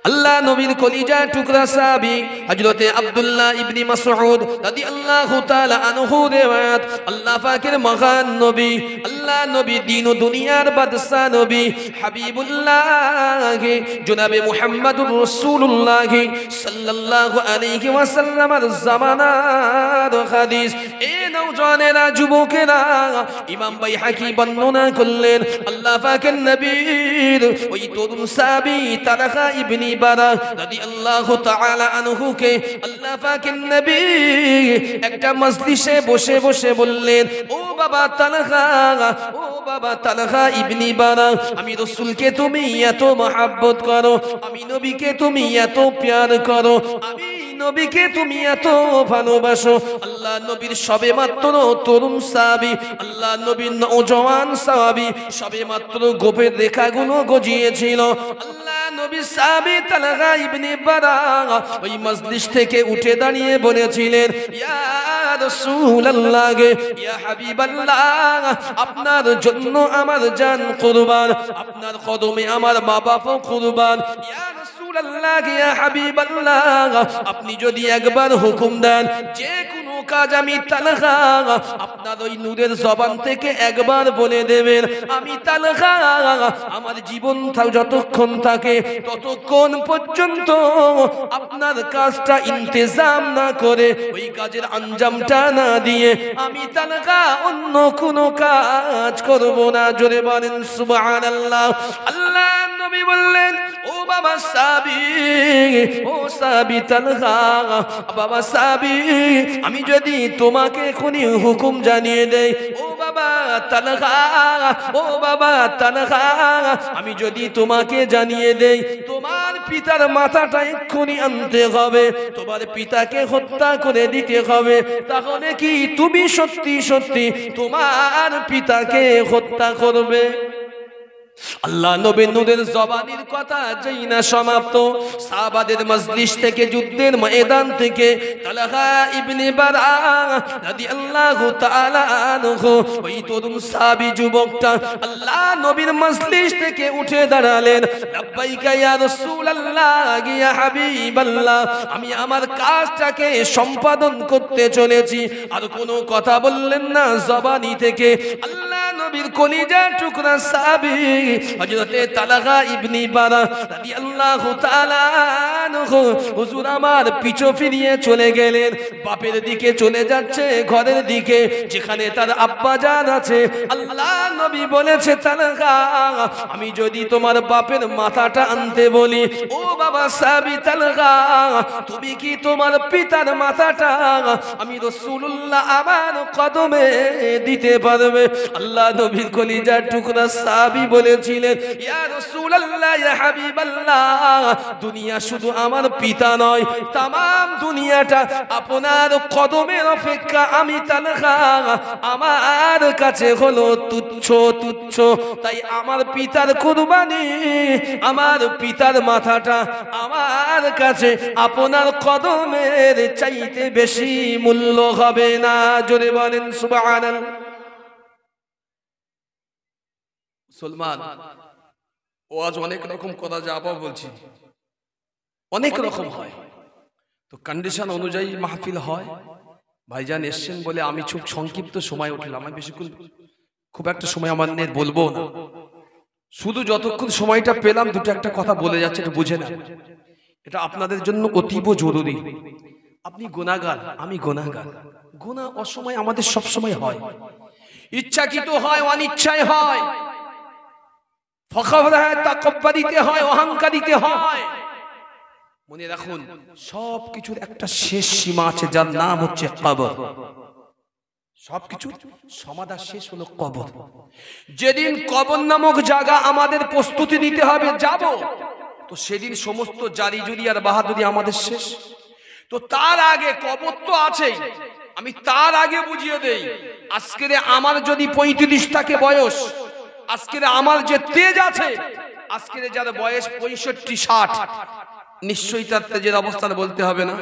আল্লাহ নবীর কলিজা টুকরা সাহাবী হযরতে আব্দুল্লাহ ইবনে মাসউদ রাদিয়াল্লাহু তাআলা আনহু রিওয়ায়াত আল্লাহ পাকের মহান নবী আল্লাহ নবী দিন ও দুনিয়ার বাদশা নবী হাবিবুল্লাহ জনাবে মুহাম্মদুর রাসূলুল্লাহ সাল্লাল্লাহু আলাইহি ওয়াসাল্লামের জামানার হাদিস। এ নওজওয়ানেরা, যুবকেরা, ইমাম বাইহাকি বর্ণনা করলেন আল্লাহ পাকের নবীর ওই তরুণ সাহাবী তালহা ইবনে বারা রাদিয়াল্লাহু তাআলা আনহু কে আল্লাহ পাকের নবী একটা মজলিসে বসে বসে বললেন, ও বাবা তালহা, ও বাবা তালহা ইবনে বারা, আমি রাসূলকে তুমি এত মহব্বত করো, আমি নবীকে তুমি এত প্যার করো, আমি নবীকে তুমি এত ভালোবাসো। আল্লাহ নবীর সবে মাত্র তরুণ সাহাবী, আল্লাহ নবীর নওজওয়ান সাহাবী সবে মাত্র গোপের রেখাগুলো গজিয়েছিল। আল্লাহ নবী সাহাবী তালহা ইবনে বারা ওই মজলিস থেকে উঠে দাঁড়িয়ে বলেছিলেন, ইয়া রাসূলুল্লাহ, ইয়া হাবিবাল্লাহ, আপনার জন্য আমার জান কুরবান, আপনার কদমে আমার মা বাবা কুরবান। ইয়া রাসূলুল্লাহ, ইয়া হাবিবাল্লাহ, আপনি যদি একবার হুকুম দেন যে কোনো কাজ আমি তালহা আপনার ওই নূরের জবান থেকে একবার বলে দেবেন, আমি তালহা আমার জীবন যতক্ষণ থাকে ততক্ষণ পর্যন্ত আপনার কাজটা ইন্তজাম না করে, ওই কাজের আঞ্জামটা না দিয়ে আমি তালহা অন্য কোনো কাজ করব না। জোরে বলেন সুবহানাল্লাহ। আল্লাহ নবী বললেন, ও বাবা সাহাবী, ও সাহাবী তালহা, বাবা সাহাবী, আমি যদি তোমাকে এখনই হুকুম জানিয়ে দেই, ও বাবা তালহা, ও বাবা তালহা, আমি যদি তোমাকে জানিয়ে দেই তোমার পিতার মাথাটা এক্ষুনি আনতে হবে, তোমার পিতাকে হত্যা করে দিতে হবে, তাহলে কি তুমি সত্যি সত্যি তোমার পিতাকে হত্যা করবে? আল্লাহ নবীর নূরের জবানির কথা যেই না সমাপ্ত, সাহাবাদের মজলিস থেকে, যুদ্ধের ময়দান থেকে তালহা ইবনে বারা রাদিয়াল্লাহু তাআলা আনহু ওই তরুণ সাহাবী যুবকটা আল্লাহ নবীর মজলিস থেকে উঠে দাঁড়ালেন, লাব্বাইকা ইয়া রাসূলুল্লাহ, ইয়া হাবিবাল্লাহ, আমি আমার কাজটাকে সম্পাদন করতে চলেছি। আর কোনো কথা বললেন না জবানি থেকে। আল্লাহ নবীর কলিজার টুকরা সাহাবী হযরতে তালহা ইবনে বারা রাদিয়াল্লাহু তাআলা আনহু হুজুর আমার পিছু ফিরিয়ে চলে গেলেন, বাপের দিকে চলে যাচ্ছে, ঘরের দিকে যেখানে তার আব্বা জান আছে। আল্লাহ নবী বলেছে, তালহা, আমি যদি তোমার বাপের মাথাটা আনতে বলি, ও বাবা সাহাবী তালহা, তুমি কি তোমার পিতার মাথাটা আমি রাসূলুল্লাহ আমার কদমে দিতে পারবে? আল্লাহ নবীর কলিজার টুকরা সাহাবী বলেছিলেন, ইয়া রাসূলুল্লাহ, ইয়া হাবিবাল্লাহ, দুনিয়া শুধু আমার পিতা নয়, तमाम দুনিয়াটা আপনার কদমের অপেক্ষা আমি তালহা আমার কাছে হলো তুচ্ছ তুচ্ছ। তাই আমার পিতার কুরবানি, আমার পিতার মাথাটা আমার কাছে আপনার কদমের চাইতে বেশি মূল্য হবে না। জোরে বলেন সুবহানাল্লাহ। মুসলমান, ও আজ অনেক রকম কথা যা আপা বলছি, অনেক রকম হয়, তো কন্ডিশন অনুযায়ী মাহফিল হয়। ভাইজান এসছেন বলে আমি খুব সংক্ষিপ্ত সময় উঠলাম, আমি বেশিক্ষণ খুব একটা সময় আমার নিয়ে বলবো না, শুধু যতক্ষণ সময়টা পেলাম দুটো একটা কথা বলে যাচ্ছে, এটা বুঝে না, এটা আপনাদের জন্য অতীব জরুরি। আপনি গুনাহগার, আমি গুনাহগার, গুনাহ অসময় আমাদের সব সময় হয়, ইচ্ছাকৃত হয়, অনিচ্ছায় হয়, ফখর হয়, তাকাব্বুরিতে হয়, অহংকারিতে হয়। মনে রাখুন, সব কিছুর একটা শেষ সীমা আছে, যার নাম হচ্ছে কবর। সবকিছু সমাধা শেষ হলো কবর। যেদিন কবর নামক জায়গা আমাদের প্রস্তুতি নিতে হবে, যাব, তো সেদিন সমস্ত জারি জুরি আর বাহাদুরি আমাদের শেষ। তো তার আগে কবর তো আছেই, আমি তার আগে বুঝিয়ে দেই, আজকের আমার যদি 35 থাকে বয়স, আজকের আমার যে তেজ আছে, আজকের যার বয়স 65-60, নিশ্চয়ই তার তেজের অবস্থান বলতে হবে না।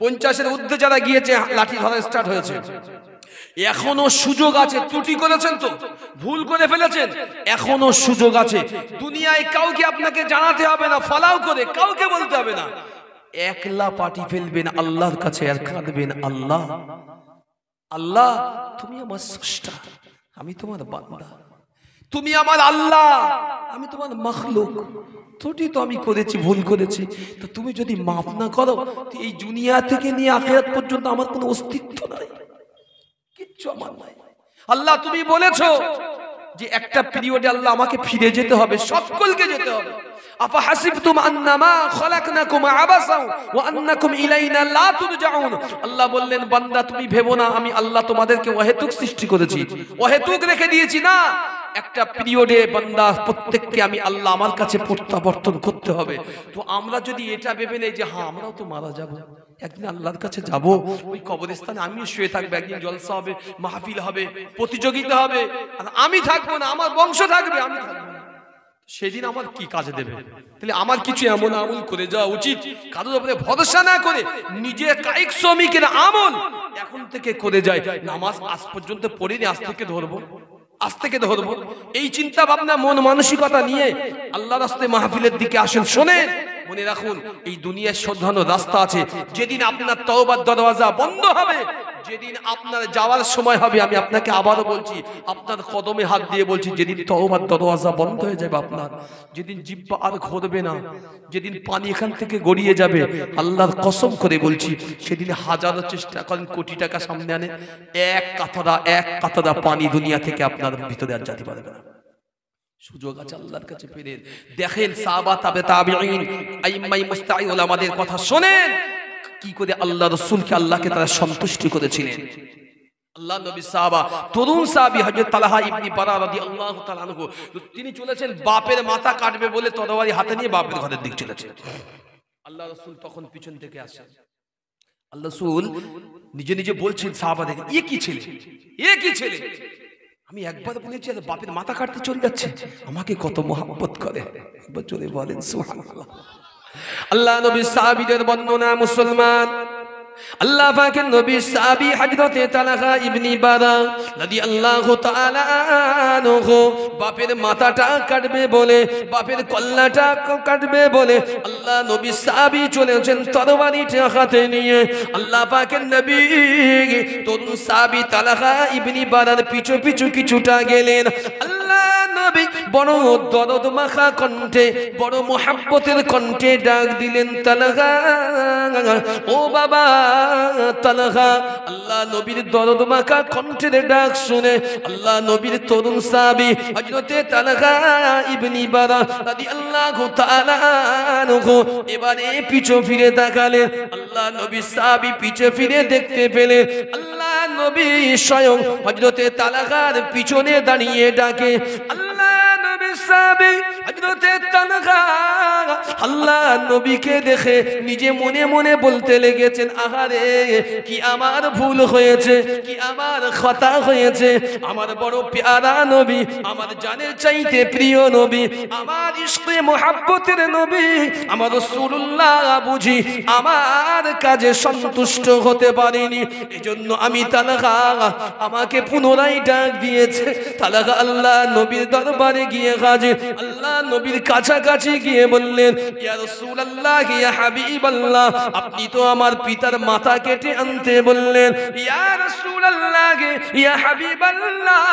50-এর ঊর্ধ্বে যারা গিয়েছে, লাঠি ধরা স্টার্ট হয়েছে, এখনো সুযোগ আছে। ত্রুটি করেছেন তো, ভুল করে ফেলেছেন, এখনো সুযোগ আছে। দুনিয়ায় কাউকে আপনাকে জানাতে হবে না, ফলাও করে কাউকে বলতে হবে না। একলা পাটি ফেলবেন আল্লাহর কাছে আর কাঁদবেন, আল্লাহ আল্লাহ তুমি আমার স্রষ্টা, আমি তোমার বান্দা, তুমি আমার আল্লাহ, আমি তোমার মাখলুক। ত্রুটি তো আমি করেছি, ভুল করেছি, তো তুমি যদি মাফ না করো, এই দুনিয়া থেকে নিয়ে আখিরাত পর্যন্ত আমার কোনো অস্তিত্ব নাই, কিচ্ছু আমার নাই। আল্লাহ তুমি বলেছো যে একটা পিরিয়ডে আল্লাহ আমাকে ফিরে যেতে হবে, সকলকে যেতে হবে। আফা হাসিবতুম আন্নামা খলাকনাকুম আবাসা ওয়া আন্নাকুম ইলাইনা লা তুরজাউন। আল্লাহ বললেন, বান্দা তুমি ভেবো না আমি আল্লাহ তোমাদেরকে অহেতুক সৃষ্টি করেছি, অহেতুক রেখে দিয়েছি না। একটা পিরিয়ডে বান্দা প্রত্যেককে আমি আল্লাহ আমার কাছে প্রত্যাবর্তন করতে হবে। তো আমরা যদি এটা ভেবে নেই যে হ্যাঁ আমরাও তো মারা যাব, একদিন আল্লাহর কাছে যাব, ওই কবরস্থানে আমিও শুয়ে থাকবো, একদিন জলসা হবে, মাহফিল হবে, প্রতিযোগিতা হবে, আর আমি থাকবো না, আমার বংশ থাকবে, আমি থাকবো না, সেদিন আমার কি কাজে দেবে? তাহলে আমার কিছু এমন আমল করে যাওয়া উচিত, কারোর উপরে ভরসা না করে নিজের কায়িক শ্রমিকের আমল এখন থেকে করে যায়। নামাজ আজ পর্যন্ত পড়িনি, আজ থেকে ধরবো, আজ থেকে ধরবো, এই চিন্তা ভাবনা মন মানসিকতা নিয়ে আল্লাহর রাস্তায় মাহফিলের দিকে আসেন। শোনেন, মনে রাখুন এই দুনিয়ার শোধরানোর রাস্তা আছে। যেদিন আপনার তওবার দরওয়াজা বন্ধ হবে, যেদিন আপনার যাওয়ার সময় হবে, আমি আপনাকে আবারও বলছি, আপনার কদমে হাত দিয়ে বলছি, যেদিন তওবার দরওয়াজা বন্ধ হয়ে যাবে আপনার, যেদিন জিহ্বা আর ঘুরবে না, যেদিন পানি এখান থেকে গড়িয়ে যাবে, আল্লাহর কসম করে বলছি, সেদিন হাজারো চেষ্টা করেন, কোটি টাকা সামনে আনে, এক কাতরা পানি দুনিয়া থেকে আপনার ভিতরে আর যেতে পারবে না। সুযোগ আছে আল্লাহর কাছে ফিরে দেখেন। সাহাবা, তাবেঈন, আইম্মায়ে মুস্তাঈ ওলামাদের কথা শোনেন, কি করে আল্লাহ রাসূলকে আল্লাহকে তারা সন্তুষ্ট করেছিলেন। আল্লাহ নবী সাহাবা, তরুণ সাহাবী হযরত তালহা ইবনে বারা রাদিয়াল্লাহু তাআলা আনহু, তিনি চলেছেন বাপের মাথা কাটবে বলে তরবারি হাতে নিয়ে বাপের ঘরের দিকে চলেছেন। আল্লাহ রাসূল তখন পিছন থেকে আসেন। আল্লাহ রাসূল নিজে নিজে বলছেন সাহাবাদেরকে, এ কি ছেলে, এ কি ছেলে, আমি একবার বলেছি আর বাপের মাথা কাটতে চলে যাচ্ছে, আমাকে কত মহব্বত করে, একবার চলে বলেন সুবহানাল্লাহ। আল্লাহ নবী সাহাবীদের বর্ণনা, মুসলমান আল্লাহ পাকের নবী সাহাবী হযরতে তালহা ইবনে বারা রাদিয়াল্লাহু তাআলা আনহু বাপের মাথাটা কাটবে বলে, বাপের কল্লাটা কাটবে বলে আল্লাহ নবী সাহাবী চলেছেন তরবারিটা হাতে নিয়ে। আল্লাহ পাকের নবী তরুণ সাহাবী তালহা ইবনে বারার পিছু পিছু কিছুটা গেলেন। আল্লাহ নবী বড় দরদ মাখা কণ্ঠে, বড় মুহাব্বতের কণ্ঠে ডাক দিলেন, তালহা, ও বাবা তালহা। আল্লাহ নবীর দরদ মাখা কণ্ঠের ডাক শুনে আল্লাহ নবীর তরুণ সাহাবী হযরতে তালহা ইবনে বারা রাদিয়াল্লাহু তাআলা আনহু এবারে পিছু ফিরে তাকালেন। আল্লাহ নবী সাহাবী পিছু ফিরে দেখতে পেলেন আল্লাহ নবী স্বয়ং হযরতে তালহার পিছনে দাঁড়িয়ে ডাকে, আল্লাহ নবী সাহাবী হযরতে তালহা আল্লাহ নবীকে দেখে নিজে মনে মনে বলতে লেগেছেন, আহারে কি আমার ভুল হয়েছে, কি আমার খতা হয়েছে, আমার বড় প্যারা নবী, আমার জানের চাইতে প্রিয় নবী, আমার ইশকে মুহাব্বতের নবী, আমার রাসূলুল্লাহ বুঝি আমার কাজে সন্তুষ্ট হতে পারেনি, এজন্য আমি তালহা আমাকে পুনরায় ডাক দিয়েছে। তালহা আল্লাহ নবীর দরবারে গিয়ে হাজির। আল্লাহ নবীর কাছাকাছি গিয়ে বললেন, ইয়া রাসূলুল্লাহ, ইয়া হাবিবাল্লাহ, আপনি তো আমার পিতার মাথা কেটে আনতে বললেন। ইয়া রাসূলুল্লাহ, ইয়া হাবিবাল্লাহ,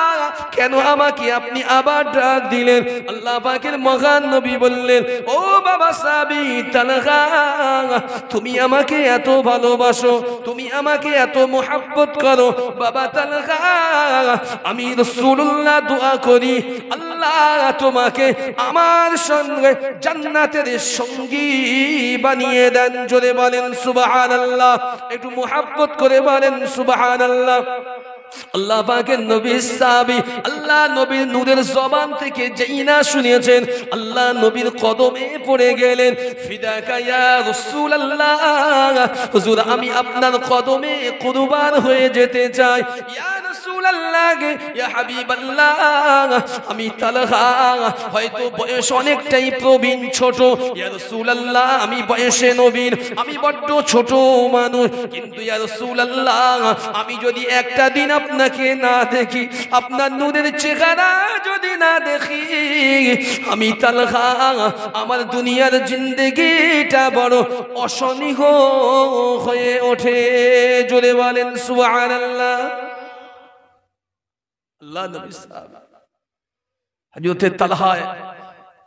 কেন আমাকে আপনি আবার ডাক দিলেন? আল্লাহ পাকের মহান নবী বললেন, ও বাবা সাহাবী তালহা, তুমি আমাকে এত ভালোবাসো, তুমি আমাকে এত মুহাব্বত করো, বাবা তালহা, আমি রাসূলুল্লাহ দোয়া করি আল্লাহ তোমাকে আমার সঙ্গে জান্নাতের সঙ্গী বানিয়ে দেন। জোরে বলেন সুবহানাল্লাহ, একটু মুহাব্বত করে বলেন সুবহানাল্লাহ। আল্লাহ পাকের নবী সাহাবী আল্লাহ নবীর নূরের জবান থেকে যেই না শুনেছেন, আল্লাহ নবীর কদমে পড়ে গেলেন। ফিদাকা ইয়া রাসূলুল্লাহ, হুজুর আমি আপনার কদমে কুরবান হয়ে যেতে চাই। ইয়া রাসূলুল্লাহ, রাসূলুল্লাহ ইয়া হাবিবাল্লাহ আমি তালহা হয়তো বয়স অনেকটাই প্রবীণ ছোট ইয়া রাসূলুল্লাহ আমি বয়সে নবীন আমি বড্ড ছোট মানুষ কিন্তু ইয়া রাসূলুল্লাহ আমি যদি একটা দিন আপনাকে না দেখি আপনার নূরের চেহারা যদি না দেখি আমি তালহা আমার দুনিয়ার জিন্দেগিটা বড় অসহনীয় হয়ে ওঠে জোরে বলেন সুবহানাল্লাহ আল্লাহ নবী সাহাবা হযরত তালহা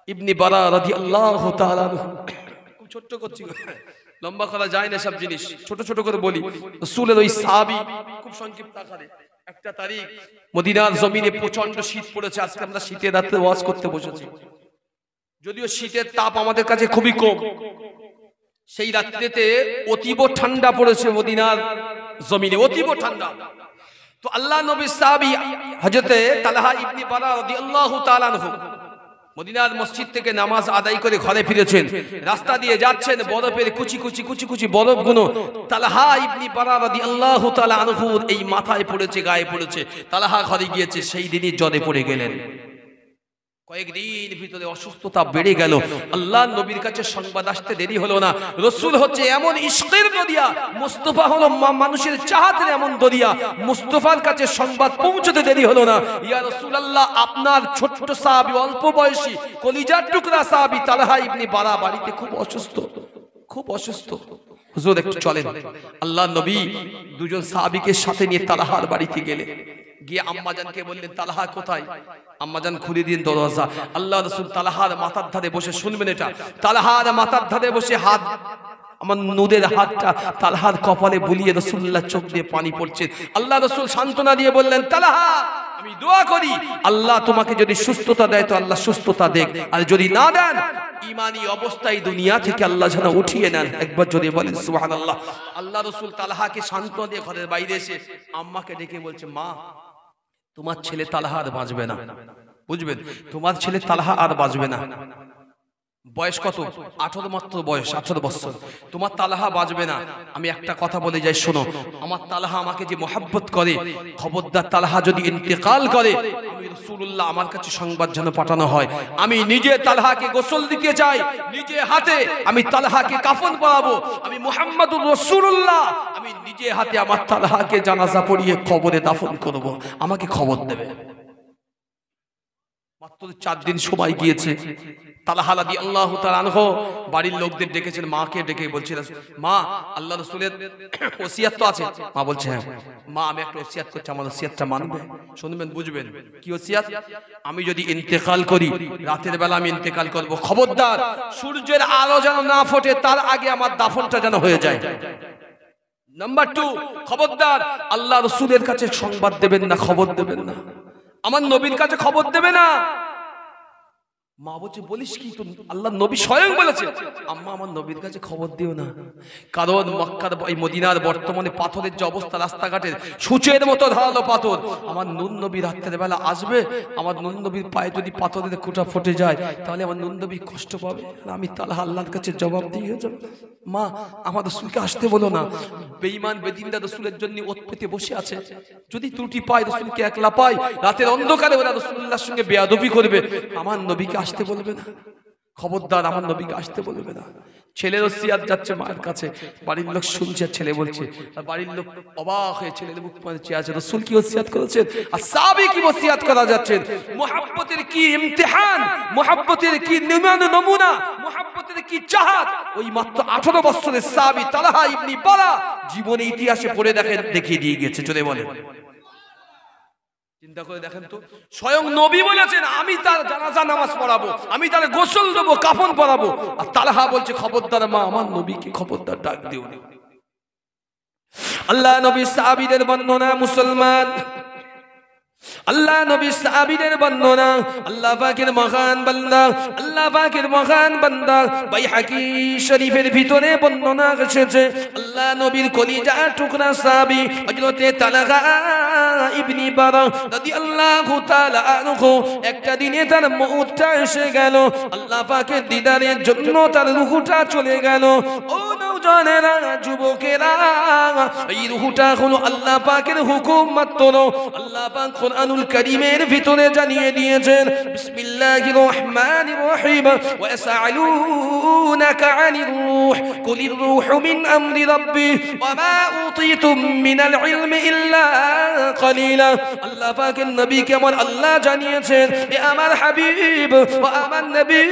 ইবনে বারা রাদিয়াল্লাহু তাআলা খুব ছোট করছি লম্বা করা যায় না সব জিনিস ছোট ছোট করে বলি রাসূলের ওই সাহাবী খুব সংক্ষিপ্ত আকারে একটা তারিখ মদিনার জমিনে প্রচন্ড শীত পড়েছে আজকে আমরা শীতের রাতে ওয়াজ করতে বসেছি যদিও শীতের তাপ আমাদের কাছে খুবই কম সেই রাত্রিতে অতীব ঠান্ডা পড়েছে মদিনার জমিনে অতীব ঠান্ডা তো আল্লাহ নবীর সাহাবী হযরত তালহা ইবনে বারা রাদিয়াল্লাহু তাআলা আনহু মদিনার মসজিদ থেকে নামাজ আদায় করে ঘরে ফিরেছেন রাস্তা দিয়ে যাচ্ছেন বরফের কুচি কুচি বরফগুলো তালহা ইবনে বারা রাদিয়াল্লাহু তাআলা আনহুর এই মাথায় পড়েছে গায়ে পড়েছে তালহা ঘরে গিয়েছে সেই দিনই জ্বরে পড়ে গেলেন কয়েকদিন ভিতরে অসুস্থতা বেড়ে গেল আল্লাহ নবীর কাছে সংবাদ আসতে দেরি হলো না রাসূল হচ্ছে এমন ইশকের দরিয়া মুস্তাফা হলো মানুষের চাহতের এমন দরিয়া মুস্তাফার কাছে সংবাদ পৌঁছতে দেরি হলো না ইয়া রাসূলুল্লাহ আপনার ছোট্ট সাহাবী অল্প বয়সী কলিজার টুকরা সাহাবী তালহা ইবনে বারা বাড়িতে খুব অসুস্থ হুজুর একটু চলেন আল্লাহ নবী দুজন সাহাবীকে সাথে নিয়ে তালহার বাড়িতে গেলেন গিয়ে আম্মাজানকে বললেন তালহা কোথায় আম্মাজান খুলে দিন দরজা আল্লাহ রাসূল তালহার মাথার ধারে বসে শুনবেন এটা তালহার মাথার ধারে বসে হাত আমার নূরের হাতটা তালহার কপালে বুলিয়ে রাসূলুল্লাহ চোখ দিয়ে পানি পড়ছে আল্লাহ রাসূল সান্ত্বনা দিয়ে বললেন তালহা আমি দোয়া করি আল্লাহ তোমাকে যদি সুস্থতা দেয় তো আল্লাহ সুস্থতা দেখ আর যদি না দেন ঈমানি অবস্থায় দুনিয়া থেকে আল্লাহ যেন উঠিয়ে নেন একবার যদি বলেন সুবহানাল্লাহ আল্লাহ রাসূল তালহাকে সান্ত্বনা দিয়ে ঘরের বাইরে এসে আম্মাকে ডেকে বলছে মা তোমার ছেলে তালহা আর বাঁচবে না বুঝবেন তোমার ছেলে তালহা আর বাঁচবে না বয়স কত 18 মাত্র বয়স 18 বছর তোমার তালহা বাঁচবে না আমি একটা কথা বলে যাই শোনো আমার তালহা আমাকে যে মহব্বত করে খবরদার তালহা যদি ইন্তেকাল করে আমি রাসূলুল্লাহ আমার কাছে সংবাদ যেন পাঠানো হয় আমি নিজে তালহাকে গোসল দিতে চাই নিজে হাতে আমি তালহাকে কাফন পরাবো আমি মুহাম্মাদুর রাসূলুল্লাহ আমি নিজে হাতে আমার তালহাকে জানাজা পড়িয়ে কবরে দাফন করব আমাকে খবর দেবে মাত্র 4 দিন সময় গিয়েছে তালহা রাদিয়াল্লাহু তাআলা আনহু বাড়ির লোকদের ডেকেছেন মাকে ডেকে বলছিলেন মা আল্লাহ রাসূলের ওসিয়ত তো আছে মা বলছে হ্যাঁ মা আমি একটা ওসিয়ত করছি আমার ওসিয়তটা মানবে শুনবেন বুঝবেন কি ওসিয়ত আমি যদি ইন্তেকাল করি রাতের বেলা আমি ইন্তেকাল করব খবরদার সূর্যের আলো যেন না ফোটে তার আগে আমার দাফনটা যেন হয়ে যায় নাম্বার 2 খবরদার আল্লাহ রাসূলের কাছে সংবাদ দেবেন না খবর দেবেন না আমার নবীর কাছে খবর দেবে না মা বলছে বলিস কি তো আল্লাহ নবী স্বয়ং বলেছে আম্মা আমার নবীর কাছে খবর দিও না কারণ মক্কার এই মদিনার বর্তমানে পাথরের যে অবস্থা রাস্তাঘাটের সূচের মতো ধারালো পাথর আমার নূর নবী রাতের বেলা আসবে আমার নূর নবীর পায়ে যদি পাথরের খুঁটা ফুটে যায় তাহলে আমার নূর নবী কষ্ট পাবে আর আমি তালহা আল্লাহর কাছে জবাব দিয়ে যাব মা আমার রাসূলকে আসতে বলো না বেঈমান বেদিনরা রাসূলের জন্য ওত পেতে বসে আছে যদি ত্রুটি পায় রাসূলকে একলা পায় রাতের অন্ধকারে ওরা রাসূলুল্লাহর সঙ্গে বেয়াদবি করবে আমার নবীকে আসতে বলবে না খবরদার আমার নবীকে আসতে বলবে না ছেলের ওসিয়ত যাচ্ছে মায়ের কাছে বাড়ির লোক শুনছে ছেলে বলছে আর বাড়ির লোক অবাক হয়ে ছেলের মুখ মানে চেয়ে আছে রাসূল কি ওসিয়ত করেছেন আর সাহাবী কি ওসিয়ত করা যাচ্ছেন মুহাব্বতের কি ইমতিহান মুহাব্বতের কি নমুনা মুহাব্বতের কি চাহত ওই মাত্র 18 বছরের সাহাবী তালহা ইবনে বারা জীবনে ইতিহাসে পড়ে দেখিয়ে দিয়ে গেছে চলে বলেন চিন্তা করে দেখেন তো স্বয়ং নবী বলেছেন আমি তার জানাজা নামাজ পড়াবো আমি তার গোসল দেবো কাফন পরাবো আর তালহা বলছে খবরদার মা আমার নবীকে খবরদার ডাক দিও না আল্লাহ নবী সাহাবীদের বর্ণনা মুসলমান আল্লাহ নবী সাহাবীদের বর্ণনা আল্লাহ পাকের মহান বান্দা বাইহাকি শরীফের ভিতরে বর্ণনা এসেছে আল্লাহ নবীর কলিজার টুকরা সাহাবী হযরত তালহা ইবনে বারা রাদিয়াল্লাহু তাআলা আনহু একটা দিনে তার মউতটা এসে গেল আল্লাহ পাকের দিদারের জন্য তার রূহটা চলে গেল ও নওজওয়ানেরা, যুবকেরা, এই রূহটা হলো আল্লাহ পাকের হুকুম মাত্র। আল্লাহ পাক কুরআনুল কারীমের ভিতরে জানিয়ে দিয়েছেন, বিসমিল্লাহির রহমানির রহিম, ওয়া ইয়াসআলুনাকা আনির রূহ কুলির রূহু মিন আমরি রাব্বি ওয়া মা উতীতুম মিনাল ইলমি ইল্লা কলিলা। আল্লাহ পাকের নবীকে আমার আল্লাহ জানিয়েছেন, এ আমার হাবিব ও আমার নবী,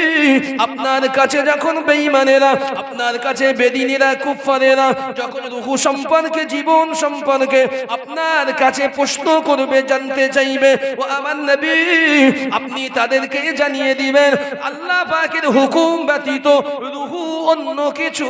আপনার কাছে যখন বেঈমানেরা, আপনার কাছে বেদিনীরা, কুফারেরা যখন রূহ সম্পর্কে, জীবন সম্পর্কে আপনার কাছে প্রশ্ন করবে, জানতে চাইবে, ও আমার নবী আপনি তাদেরকে জানিয়ে দিবেন আল্লাহ পাকের হুকুম ব্যতীত রূহ অন্য কিছু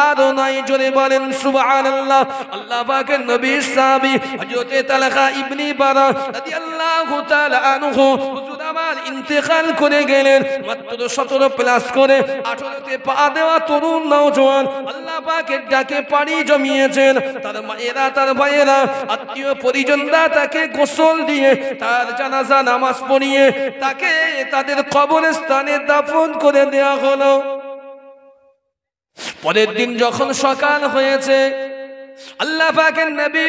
আর নাই। জোরে বলেন সুবহানাল্লাহ। আল্লাহ পাকের নবীর সাহাবী হযরত তালহা ইবনে বারা রাদিয়াল্লাহু তাআলা আনহু হুজুর আমার ইন্তেকাল করে গেলেন। মাত্র 17 প্লাস করে 18তে পা দেওয়া তরুণ নওজওয়ান আল্লাহ পাকের ডাকে পানি জমিয়েছেন। তার মায়েরা, তার ভাইয়েরা, আত্মীয় পরিজনরা তাকে গোসল দিয়ে, তার জানাজা নামাজ পড়িয়ে তাকে তাদের কবরস্থানে দাফন করে দেওয়া হলো। পরের দিন যখন সকাল হয়েছে, আল্লাহ পাকের নবী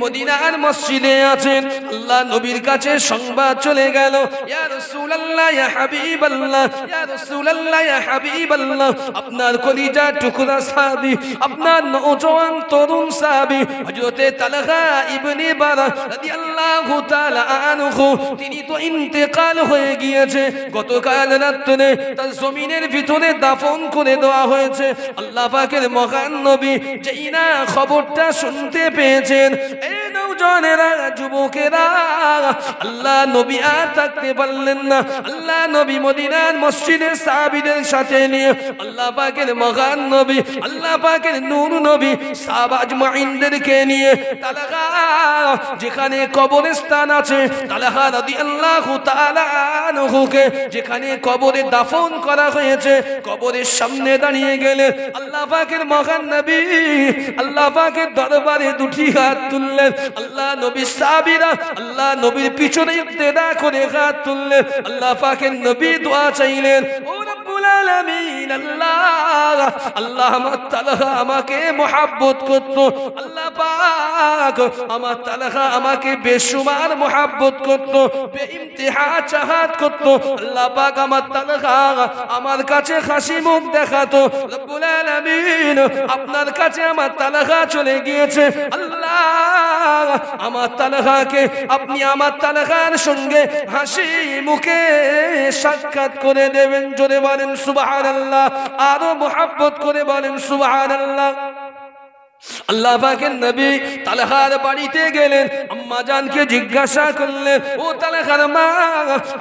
মদিনার মসজিদে আছেন। আল্লাহ নবীর কাছে সংবাদ চলে গেল, ইয়া রাসূলুল্লাহ, ইয়া হাবিবাল্লাহ, ইয়া রাসূলুল্লাহ, ইয়া হাবিবাল্লাহ, আপনার কলিজার টুকরা সাহাবী, আপনার নওজওয়ান তরুণ সাহাবী হযরত তালহা ইবনে বারা রাদিয়াল্লাহু তাআলা আনহু, তিনি তো ইন্তেকাল হয়ে গিয়েছে। গতকাল রাতে তার জমিনের ভিতরে দাফন করে দেওয়া হয়েছে। আল্লাহ পাকের মহান নবী যেই না খবরটা শুনতে পেয়েছেন, এই নওজওয়ানেরা, যুবকেরা, আল্লাহ নবী আর থাকতে পারলেন না। আল্লাহ নবী মদিনার মসজিদের সাহাবীদের সাথে নিয়ে আল্লাহ পাকের মহান নবী, আল্লাহ পাকের নূর নবী সাহাবা আজমাইনদেরকে নিয়ে তালহা যেখানে কবরস্থান আছে, তালহা রাদিয়াল্লাহু তাআলা আনহুকে যেখানে কবরে দাফন করা হয়েছে, কবরের সামনে দাঁড়িয়ে গেলেন। আল্লাহ পাকের মহান নবী আল্লাহ পাকের দরবারে দুটি হাত তুললেন। আল্লাহ নবীর সাহাবীরা আল্লাহ নবীর পিছনে ইক্তেদা করে হাত তুললেন। আল্লাহ পাকের নবী দোয়া চাইলেন, ও রব্বুল আলামিন, আল্লাহ আল্লাহ আমার তালহা আমাকে মহব্বত করত। আল্লাহ পাক আমার তালহা আমাকে বেশুমার মহব্বত করত, বেইমতিহা চাহাত করত। আল্লাহ পাক আমার তালহা আমার কাছে হাসি মুখ দেখাতো। রব্বুল আলামিন, আপনার কাছে আমার তালহা চলে গিয়েছে। আল্লাহ আমার তালহাকে আপনি আমার তালহার সঙ্গে হাসি মুখে সাক্ষাৎ করে দেবেন। জোরে বলেন সুবহানাল্লাহ, আরো মুহাব্বত করে বলেন সুবহানাল্লাহ। আল্লাহ পাকের নবী তালহার বাড়িতে গেলেন। আম্মা জানকে জিজ্ঞাসা করলেন, ও তালহার মা,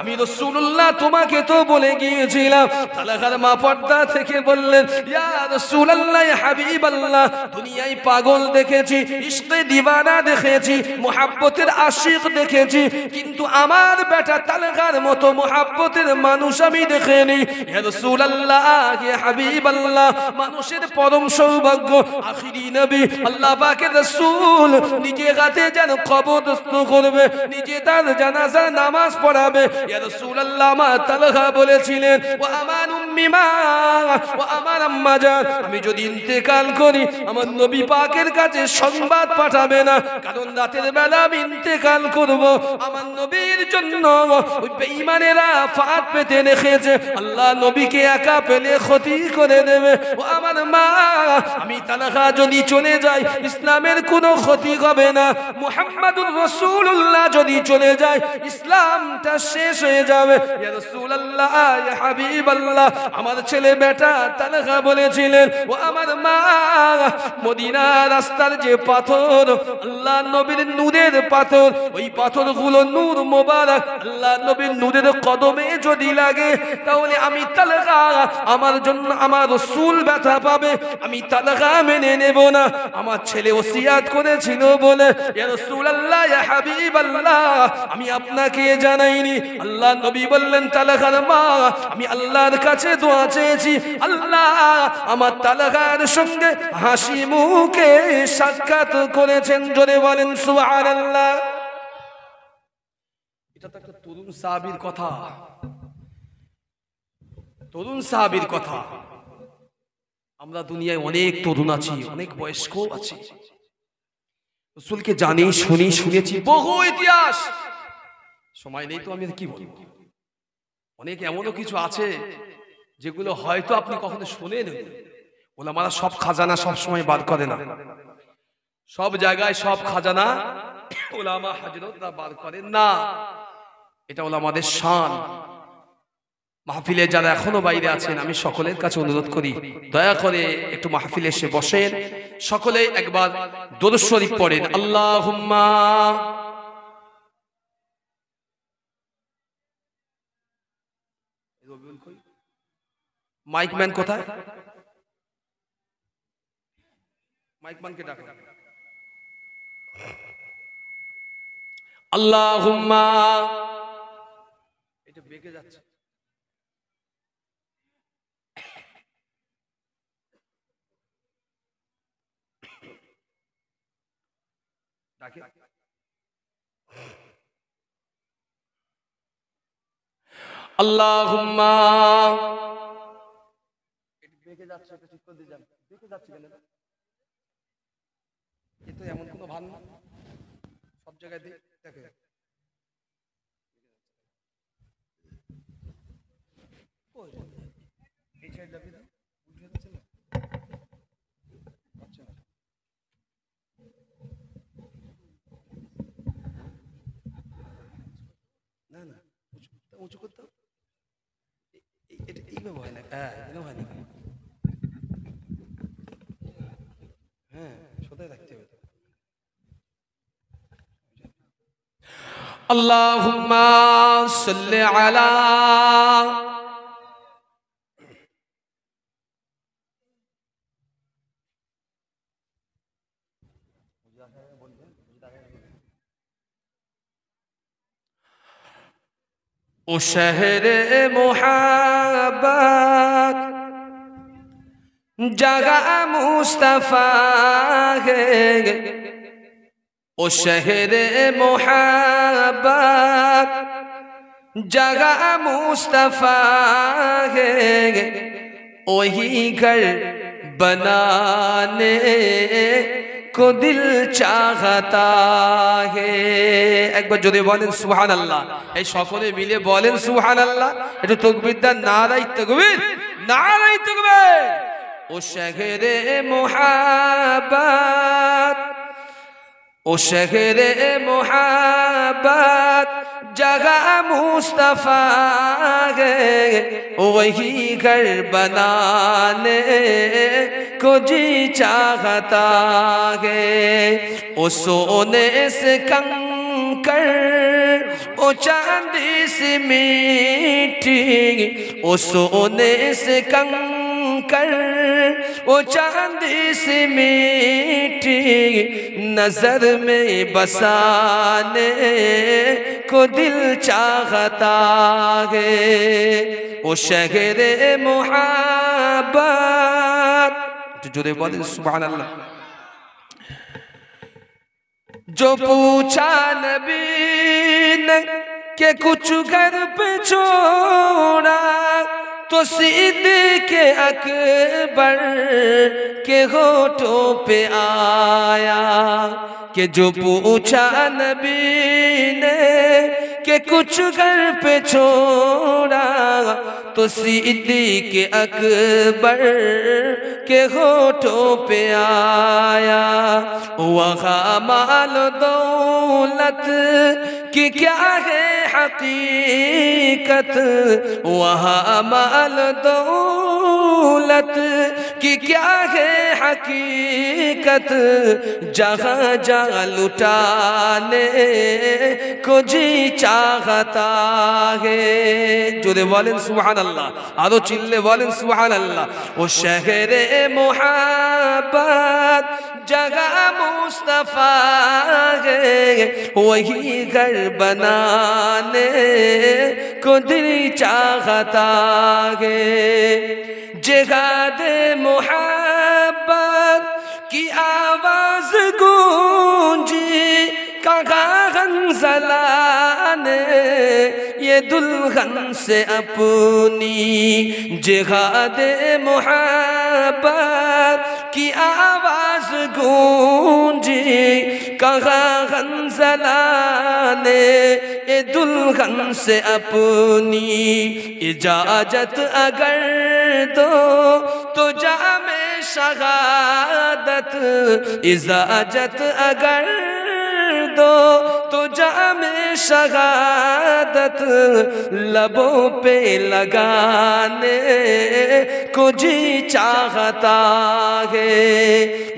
আমি রাসূলুল্লাহ তোমাকে তো বলে গিয়েছিলাম। তালহার মা পর্দা থেকে বললেন, ইয়া রাসূলুল্লাহ, ইয়া হাবিবাল্লাহ, দুনিয়ায় পাগল দেখেছি, ইশকে দিওয়ানা দেখেছি, মুহাব্বতের আশিক দেখেছি, কিন্তু আমার বেটা তালহার মতো মুহাব্বতের মানুষ আমি দেখিনি। ইয়া রাসূলুল্লাহ, ইয়া হাবিবাল্লাহ, মানুষের পরম সৌভাগ্য আখিরি নবী আল্লাহ পাকের রাসূল নিজে হাতে যেন কবরস্থ করবে, নিজে তার জানাজা নামাজ পড়াবে। ইয়া রাসূলুল্লাহ, মা তালহা বলেছিলেন, ও আমার উম্মি মা, ও আমার আম্মা জান, আমি যদি ইন্তেকাল করি আমার নবী পাকের কাছে সংবাদ পাঠাবে না, কারণ রাতের বেলা আমি ইন্তেকাল করব। আমার নবীর জন্য ওই বেঈমানেরা ফাঁদ পেতে রেখেছে, আল্লাহ নবীকে একা পেলে ক্ষতি করে দেবে। ও আমার মা, আমি তালহা যদি চলে যায় ইসলামের কোনো ক্ষতি হবে না। মুহাম্মাদুর রাসূলুল্লাহ যদি চলে যায় ইসলামটা শেষ হয়ে যাবে। ইয়া রাসূলুল্লাহ, ইয়া হাবিবাল্লাহ, আমার ছেলে বেটা তালহা বলেছিলেন, ও আমার মা, মদিনা রাস্তার যে পাথর, আল্লাহ নবীর নূরের পাথর, ওই পাথরগুলো নূর মোবারক আল্লাহ নবীর নূরের কদমে যদি লাগে, তাহলে আমি তালহা, আমার জন্য আমার রাসূল ব্যথা পাবে, আমি তালহা মেনে নেব না। আমার ছেলে ওসিয়াত করেছিল বলে, ইয়া রাসূলুল্লাহ, ইয়া হাবিবাল্লাহ, আমি আপনাকে জানাইনি। আল্লাহ নবী বললেন, তালহার মা, আমি আল্লাহর কাছে দোয়া চেয়েছি, আল্লাহ আমার তালহার সঙ্গে হাসি মুখে সাক্ষাৎ করেছেন। জোরে বলেন সুবহানাল্লাহ। এটা তো একটা তরুণ সাহাবীর কথা, তরুণ সাহাবীর কথা। আমরা দুনিয়ায় অনেক তরুণ আছি, অনেক বয়স্ক আছি, রাসূলকে জানি, শুনেছি বহু ইতিহাস। সময় নেই তো আমি কি বলবো। অনেক এমনও কিছু আছে যেগুলো হয়তো আপনি কখনো শোনেন। ওলামারা সব খাজানা সব সময় বার করে না, সব জায়গায় সব খাজানা ওলামা হযরতরা বার করেন না। এটা ওলামাদের শান। মাহফিলে যারা এখনো বাইরে আছেন, আমি সকলের কাছে অনুরোধ করি, দয়া করে একটু মাহফিলে এসে বসেন, সকলে একবার দরুদ শরীফ পড়েন। আল্লাহুম্মা মাইকম্যান কোথায়? মাইকম্যানকে ডাকো। আল্লাহুম্মা, এটা বেঁকে যাচ্ছে। ডাকে। আল্লাহুম্মা, এটা বেঁকে যাচ্ছে, এটা ঠিক করে দিয়ে যান। বেঁকে যাচ্ছে কেন? এটা এমন কোনো ভান না, সব জায়গায় দেখে। এই সাইড দাবি দাও, উঠে যাচ্ছে না। আচ্ছা, না না, উঁচু করতে হবে। এটা এইভাবে হয় না। হ্যাঁ, এরকম হয় না। হ্যাঁ, সোজাই রাখতে হবে। আল্লাহুম্মা সাল্লি আলা ओ शहरे मुहब्बत जगह मुस्तफा है, ओ शहरे मुहब्बत जगह मुस्तफा है, वही घर बनाने को दिल चाहता है। एक बार যদি বলেন সুবহানাল্লাহ, এই সকলে মিলে বলেন সুবহানাল্লাহ। একটু তাকবীর দেন, নারায়ে তাকবীর, নারায়ে তাকবীর। ও শহরে মুহাব্বত, ओ शहरे मुहब्बत जगह मुस्तफा है, वही घर बनाने को जी चाहता है। ओ सोने से कंकर, ओ चांदी से मीठी, ओ सोने से कंकर, ओ चांदी से मीठी, नजर में बसाने को दिल चाहता है। ओ शहरे मुहब्बत, जोरे बोलें सुभानअल्लाह। जो पूछा नबी ने कि कुछ घर पे छोड़ा, तो सिद्दीक़ अकबर के होठों पे आया कि जो पूछा नबी ने कि कुछ घर पे छोड़ा, तो सिद्दीक़ अकबर के होठों पे आया। वहाँ माल दौलत कि क्या है हकीकत, वहाँ माल दौलत कि क्या है हकीकत, जहाँ जहाँ लुटाने को जी चाहता है। जोरे बोलें सुभानअल्लाह, आरो चिल्ले बोलें सुभानअल्लाह। ओ शहरे मुहब्बत जगह मुस्तफा है, वही घर बनाने को दिल चाहता है। जिहादे मुहब्बत की आवाज गूंजी, कहाँ हंज़ला ने ये दुल्हन से अपनी जिहादे मुहब्बत की आवाज गूंजी, कहा हंज़ला ने ए दुल्हन से अपनी इजाजत अगर दो तो जामे शहादत इजाजत अगर दो तो जामे शहादत लबों पे लगाने को जी चाहता है।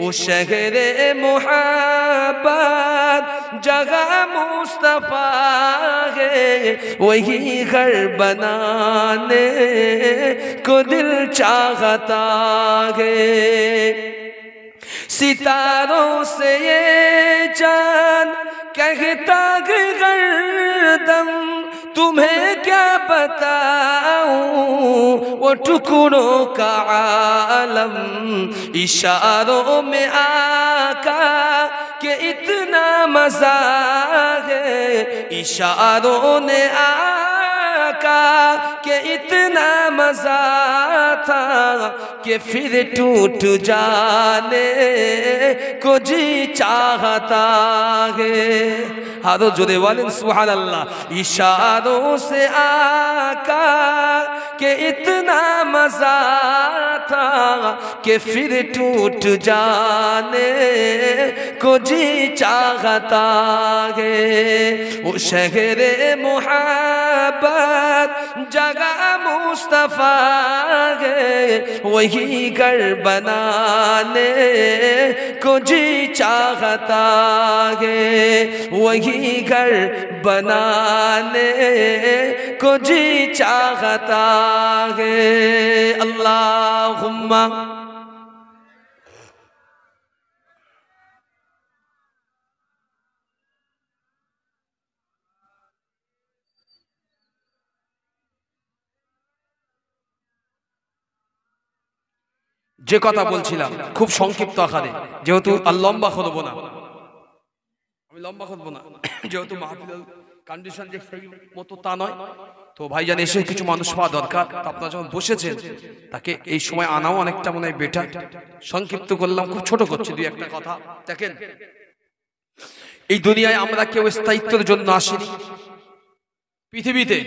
वो शहरे मुहब्बत जगह मुस्तफा है, वही घर बनाने को दिल चाहता है। सितारों से ये चांद कहता है हरदम, तुम्हें क्या बताऊं वो टुकड़ों का आलम, इशारों में आका के इतना मजा है, इशारों ने आका के इतना मजा था कि फिर टूट जाने को जी चाहता है। हारो जोरे वाले सुभान अल्लाह। इशारों से आका के इतना मजा था कि फिर टूट जाने को जी चाहता है। वो शहरे मुहब्बत जगह मुस्तफा है, वही घर बनाने को जी चाहता है, वही घर बनाने को जी चाहता है। अल्लाहुम्मा যে কথা বলছিলাম খুব সংক্ষিপ্ত আকারে, যেহেতু আর লম্বা করব না, আমি লম্বা করব না, যেহেতু মাহফিলের কন্ডিশন যে সেই মতো তা নয়, তো ভাইজান এসে কিছু মানুষ পাওয়া দরকার। তো আপনারা যখন বসেছেন তাকে এই সময় আনাও অনেকটা মনে হয় বেটার। সংক্ষিপ্ত করলাম, খুব ছোট করছি দুই একটা কথা। দেখেন, এই দুনিয়ায় আমরা কেউ স্থায়িত্বের জন্য আসিনি পৃথিবীতে।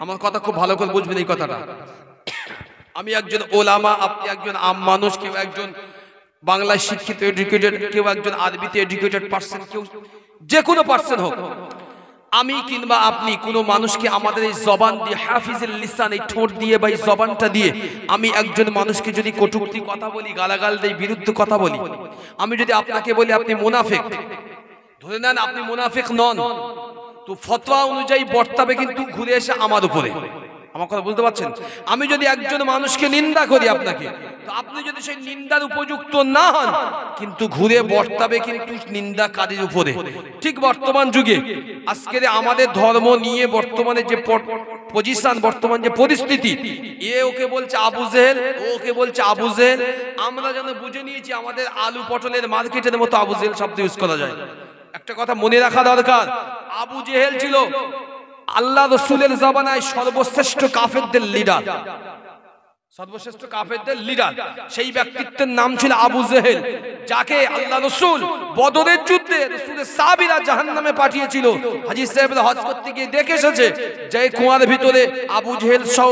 আমার কথা খুব ভালো করে বুঝবেন এই কথাটা। আমি একজন ওলামা, আপনি একজন আম মানুষ, কেউ একজন বাংলায় শিক্ষিত এডুকেটেড, কেউ একজন আরবিতে এডুকেটেড পার্সন, কেউ যে কোনো পার্সন হোক, আমি কিংবা আপনি কোনো মানুষকে আমাদের এই জবান দিয়ে, হাফিজুল লিসান, এই ঠোঁট দিয়ে বা এই জবানটা দিয়ে আমি একজন মানুষকে যদি কটূক্তি কথা বলি, গালাগাল দেই, বিরুদ্ধে কথা বলি, আমি যদি আপনাকে বলি আপনি মুনাফিক, ধরে নেন আপনি মুনাফিক নন, তো ফতোয়া অনুযায়ী বর্তাবে কিন্তু ঘুরে এসে আমার উপরে। আমার কথা বুঝতে পারছেন? আমি যদি একজন মানুষকে নিন্দা করি আপনাকে, তো আপনি যদি সেই নিন্দার উপযুক্ত না হন, কিন্তু ঘুরে বর্তাবে কিন্তু নিন্দাকারীর উপরে। ঠিক বর্তমান যুগে আজকের আমাদের ধর্ম নিয়ে বর্তমানে যে পজিশন, বর্তমান যে পরিস্থিতি, এ ওকে বলছে আবু জেহেল, ও ওকে বলছে আবু জেহেল। আমরা যেন বুঝে নিয়েছি আমাদের আলু পটলের মার্কেটের মতো আবু জেহেল শব্দ ইউজ করা যায়। একটা কথা মনে রাখা দরকার, আবু জেহেল ছিল আল্লাহ রসুলের জবানায় সর্বশ্রেষ্ঠ কাফেরদের লিডার, সর্বশ্রেষ্ঠ কাফেরদের লিডার। সেই ব্যক্তিত্বের নাম ছিল আবু জেহেল, যাকে আল্লাহ রসুল বদরের যুদ্ধে রসুলের সাহাবীরা জাহান্নামে পাঠিয়েছিল। হাজী সাহেবরা হজ করতে গিয়ে দেখে এসেছে যে কুয়ার ভিতরে আবু জেহেল সহ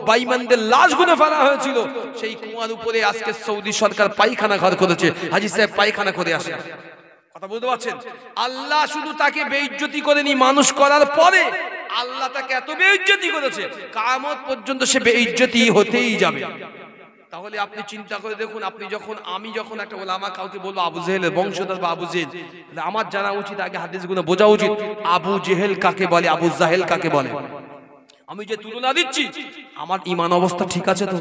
বাইমানদের লাশগুলো ফেলা হয়েছিল। সেই কুয়ার উপরে আজকে সৌদি সরকার পায়খানা ঘর করেছে, হাজী সাহেব পায়খানা করে আসে। কথা বুঝতে পারছেন? আল্লাহ শুধু তাকে বেইজ্জতি করেনি, মানুষ করার পরে আল্লাহ তাকে এত বেইজ্জতি করেছে, কিয়ামত পর্যন্ত সে বেইজ্জতি হতেই যাবে। তাহলে আপনি চিন্তা করে দেখুন, আপনি যখন, আমি যখন একটা ওলামা কাউকে বলবো আবু জেহেলের বংশধর বা আবু জেহেল, আমার জানা উচিত, আগে হাদিসগুলো বোঝা উচিত, আবু জেহেল কাকে বলে, আবু জাহেল কাকে বলে। আমি যে তুলনা দিচ্ছি, আমার ঈমান অবস্থা ঠিক আছে তো?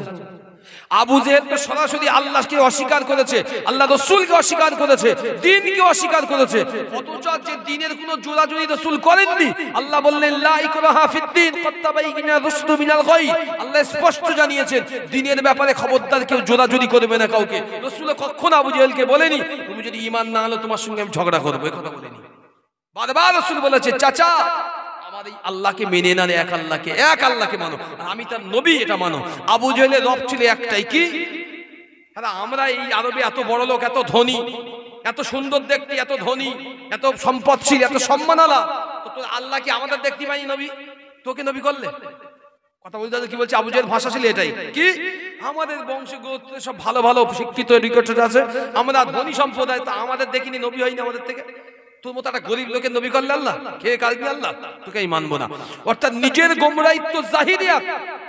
আবু জেহেল তো সরাসরি আল্লাহকে অস্বীকার করেছে, আল্লাহ রাসূলকে অস্বীকার করেছে, দ্বীনকে অস্বীকার করেছে। অথচ যে দ্বীনের কোনো জোরাজুরি রাসূল করেননি। আল্লাহ বললেন লা ইকরাহা ফিদ্দীন ক্বাদ তাবায়্যানা রুশদু মিনাল গায়। আল্লাহ স্পষ্ট জানিয়েছেন দ্বীনের ব্যাপারে খবরদার কেউ জোরাজুরি করবে না কাউকে। রাসূল কখনো আবু জেহেলকে বলেনি তুমি যদি ঈমান না আনো তোমার সঙ্গে আমি ঝগড়া করব, এই কথা বলেনি। বারবার রাসূল বলেছে চাচা আমার এই আল্লাহকে মেনে না, এক আল্লাহকে, এক আল্লাহকে মানো, আর আমি তার নবী এটা মানো। আবু জেহেলের রব ছিল একটাই, কি? আরে আমরা এই আরবে এত বড় লোক, এত ধনী, এত সুন্দর দেখতে, এত ধনী, এত সম্পদশীল, এত সম্মানওয়ালা, তো তোর আল্লাহ কি আমাদের দেখতে পাইনি? নবী তোকে নবী করলে? কথা বলতে কি বলছে আবু জাহেল? ভাষা ছিল এটাই কি আমাদের বংশ গোত্রে সব ভালো ভালো শিক্ষিত এডুকেটেড আছে, আমরা ধনী সম্প্রদায়, তা আমাদের দেখিনি নবী হয়নি আমাদের থেকে? তোর মতো একটা গরিব লোকের নবী করলে আল্লাহ? খেয়ে কাঁদবি আল্লাহ? তোকে আমি মানবো না। অর্থাৎ নিজের গোমরাহিত্ব জাহিরিয়াত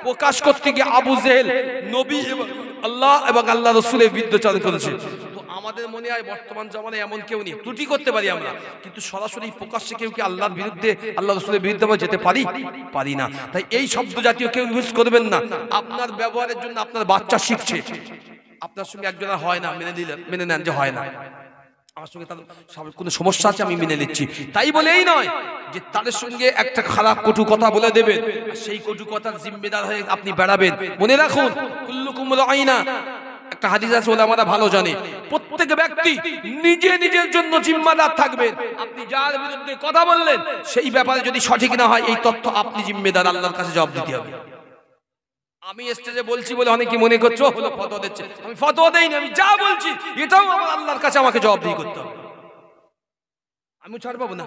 প্রকাশ করতে গিয়ে আবু জেহেল নবী এবং আল্লাহ এবং আল্লাহ রসুলের বিরুদ্ধাচরণ করেছে। তো আমাদের মনে হয় বর্তমান জামানায় এমন কেউ নেই, ত্রুটি করতে পারি আমরা, কিন্তু সরাসরি প্রকাশ্যে কেউ কি আল্লাহর বিরুদ্ধে, আল্লাহ রসুলের বিরুদ্ধে আমরা যেতে পারি না। তাই এই শব্দ জাতীয় কেউ ইউজ করবেন না। আপনার ব্যবহারের জন্য আপনার বাচ্চা শিখছে, আপনার সঙ্গে একজনের হয় না, মেনে নেন যে হয় না, আমার সঙ্গে তার কোনো সমস্যা আছে, আমি মেনে নিচ্ছি, তাই বলে এই নয় যে তাদের সঙ্গে একটা খারাপ কটু কথা বলে দেবেন, সেই কটু কথার জিম্মেদার হয়ে আপনি বেড়াবেন। মনে রাখুন, কুল্লুকুম রাইনা, একটা হাদিস আছে ওলামারা ভালো জানে, প্রত্যেক ব্যক্তি নিজে নিজের জন্য জিম্মাদার থাকবেন। আপনি যার বিরুদ্ধে কথা বললেন সেই ব্যাপারে যদি সঠিক না হয়, এই তথ্য আপনি জিম্মেদার, আল্লাহর কাছে জবাব দিতে হবে। আমি স্টেজে বলছি বলে অনেকে মনে করছো হলো ফতোয়া দিচ্ছে, আমি ফতোয়া দেইনি, আমি যা বলছি এটাও আমার আল্লাহর কাছে আমাকে জবাবদিহি করতে হবে। আমি ছাড় পাবো না,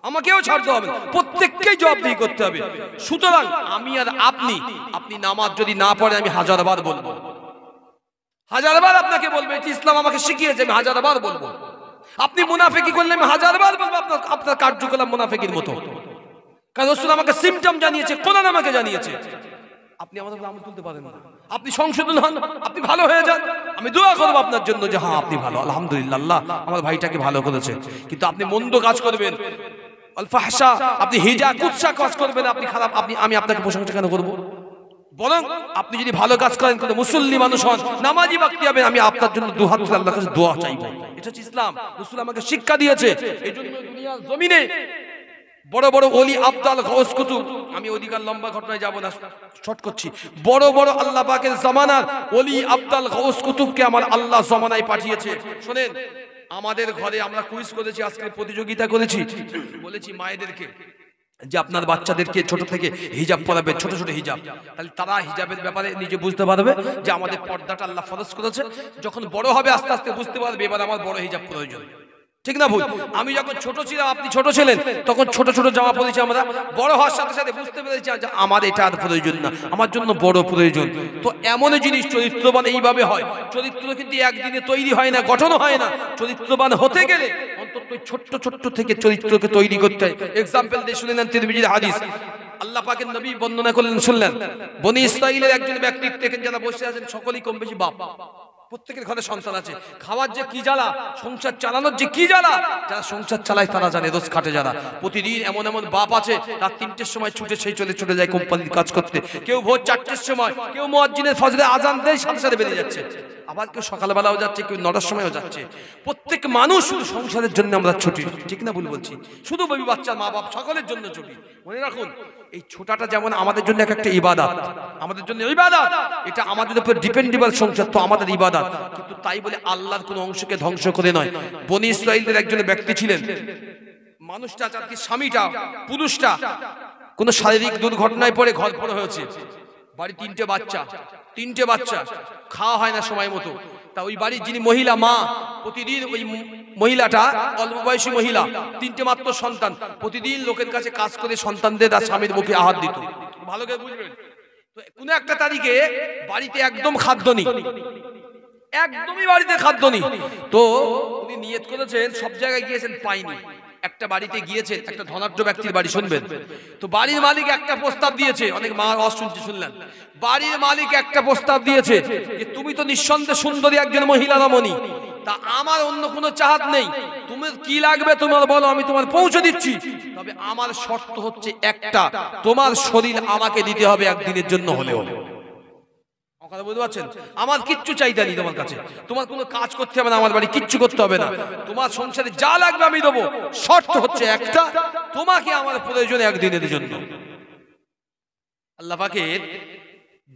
আমাকেও ছাড়তে হবে, প্রত্যেককেই জবাবদিহি করতে হবে। সুতরাং আমি আর আপনি নামাজ যদি না পড়ে, আমি হাজারবার বলবো, হাজারবার আপনাকে বলবো, এটি ইসলাম আমাকে শিখিয়েছে, আমি হাজারবার বলবো। আপনি মুনাফিকি করলে আমি হাজারবার বলবো আপনার কার্যকলাপ মুনাফিকির মতো, কারণ রাসূল আমাকে সিমটম জানিয়েছে, কোরআন আমাকে জানিয়েছে। আপনি আমাদের আমল তুলতে পারেন না, আপনি সংশোধন হন, আপনি ভালো হয়ে যান, আমি দোয়া করবো আপনার জন্য যে হ্যাঁ আপনি ভালো, আলহামদুলিল্লাহ, আল্লাহ আমার ভাইটাকে ভালো করেছে। কিন্তু আপনি মন্দ কাজ করবেন, আল ফাহশা, আপনি হিজা কুৎসা কাজ করবেন, আপনি খারাপ, আমি আপনাকে প্রশংসা কেন করবো? বরং আপনি যদি ভালো কাজ করেন, কোনো মুসল্লি মানুষ হন, নামাজি ব্যক্তি হবেন, আমি আপনার জন্য দুহাত তুলে আল্লাহর কাছে দোয়া চাইবো। এটা হচ্ছে ইসলাম, রাসূল আমাকে শিক্ষা দিয়েছে। এই জন্য দুনিয়ার জমিনে বড় বড় ওলি আবদাল গাউস কুতুব, আমি অধিকার লম্বা ঘটনায় যাব না, শর্ট করছি, বড় বড় আল্লাহ পাকের জামানার ওলি আবদাল গাউস কুতুবকে আমার আল্লাহ জামানায় পাঠিয়েছে। শুনেন, আমাদের ঘরে আমরা কুইজ করেছি, আজকে প্রতিযোগিতা করেছি, বলেছি মায়েদেরকে যে আপনার বাচ্চাদেরকে ছোট থেকে হিজাব পরাবেন, ছোট ছোট হিজাব, তাহলে তারা হিজাবের ব্যাপারে নিজে বুঝতে পারবে যে আমাদের পর্দাটা আল্লাহ ফরজ করেছে। যখন বড় হবে আস্তে আস্তে বুঝতে পারবে এবার আমার বড় হিজাব প্রয়োজন, ঠিক না ভুল? আমি যখন ছোট ছিলাম, আপনি ছোট ছিলেন, তখন ছোট ছোট জামা পরেছি আমরা, বড় হওয়ার সাথে সাথে বুঝতে পেরেছি যে আমার এটা আর প্রয়োজন না, আমার জন্য বড় প্রয়োজন। তো এমন জিনিস চরিত্রবান এইভাবে হয়, চরিত্র কিন্তু একদিনে তৈরি হয় না, গঠন হয় না। চরিত্রবান হতে গেলে অন্তত ছোট্ট ছোট্ট থেকে চরিত্রকে তৈরি করতে হয়। এক্সাম্পল দিয়ে শুনে নেন তিরমিজির হাদিস, আল্লাহ পাকের নবী বর্ণনা করলেন, শুনলেন, বনি ইসরাঈলের একজন ব্যক্তিত্ব দেখেন, যারা বসে আছেন সকলেই কম বেশি বাপ, প্রত্যেকের ঘরে সন্তান আছে, খাওয়ার যে কি জ্বালা, সংসার চালানোর যে কি জ্বালা, যারা সংসার চালায় তারা জানে, রোজ খাটে যারা, প্রতিদিন এমন এমন বাপ আছে রাত 3টের সময় ছুটে সেই চলে যায় কোম্পানির কাজ করতে, কেউ ভোর 4টের সময়, কেউ মুয়াজ্জিনের ফজরে আজান দেয় সাথে সাথে বেরিয়ে যাচ্ছে, আবার কেউ সকালবেলাও যাচ্ছে, কেউ 9টার সময়ও যাচ্ছে। প্রত্যেক মানুষ শুধু সংসারের জন্য আমরা ছুটি, ঠিক না ভুল বলছি? শুধু বেবি বাচ্চা, মা বাপ সকলের জন্য ছুটি। মনে রাখুন, এই ছোটাটা যেমন আমাদের জন্য একটা ইবাদত, আমাদের জন্য ইবাদত, এটা আমাদের উপর ডিপেন্ডেবল সংসার তো আমাদের ইবাদত, কিন্তু তাই বলে আল্লাহর কোন অংশকে ধ্বংস করে নয়। বনি ইসরাঈলের একজন ব্যক্তি ছিলেন, মানুষটা, যার স্বামীটা, পুরুষটা কোন শারীরিক দুর্ঘটনায় পড়ে ঘর পড়ে হয়েছে, বাড়ি 3টে বাচ্চা, খাওয়া হয় না সময় মতো। তা ওই বাড়ির যিনি মহিলা, মা, প্রতিদিন ওই মহিলাটা অল্প বয়সী মহিলা, 3টে মাত্র সন্তান, প্রতিদিন লোকের কাছে কাজ করে সন্তানদের আর স্বামীর মুখে আহার দিত। ভালো করে বুঝবেন, তো কোন একটা তারিখে বাড়িতে একদম খাদ্য নেই, একদমই বাড়িতে খাদ্য নেই। তো উনি নিয়ত করেছেন, সব জায়গায় গিয়েছেন, পাইনি। একটা বাড়িতে গিয়েছেন, একটা ধনাঢ্য ব্যক্তির বাড়ি, শুনবেন তো, বাড়ির মালিক একটা প্রস্তাব দিয়েছে, অনেক মা ওয়াজ শুনছে, শুনলেন, বাড়ির মালিক একটা প্রস্তাব দিয়েছে যে তুমি তো নিঃসন্দেহে সুন্দরী একজন মহিলা রমণী, তা আমার অন্য কোনো চাহাত নেই, তোমার কি লাগবে তোমার বলো, আমি তোমার পৌঁছে দিচ্ছি, তবে আমার শর্ত হচ্ছে একটা, তোমার শরীর আমাকে দিতে হবে একদিনের জন্য হলেও। কথা বুঝতে পারছেন? আমার কিচ্ছু চাইতে নেই তোমার কাছে, তোমার কোনো কাজ করতে হবে না, আমার বাড়ি কিচ্ছু করতে হবে না, তোমার সংসারে যা লাগবে আমি দেবো, শর্ত হচ্ছে একটা, তোমাকে আমার প্রয়োজন একদিনের জন্য। আল্লাহ পাকের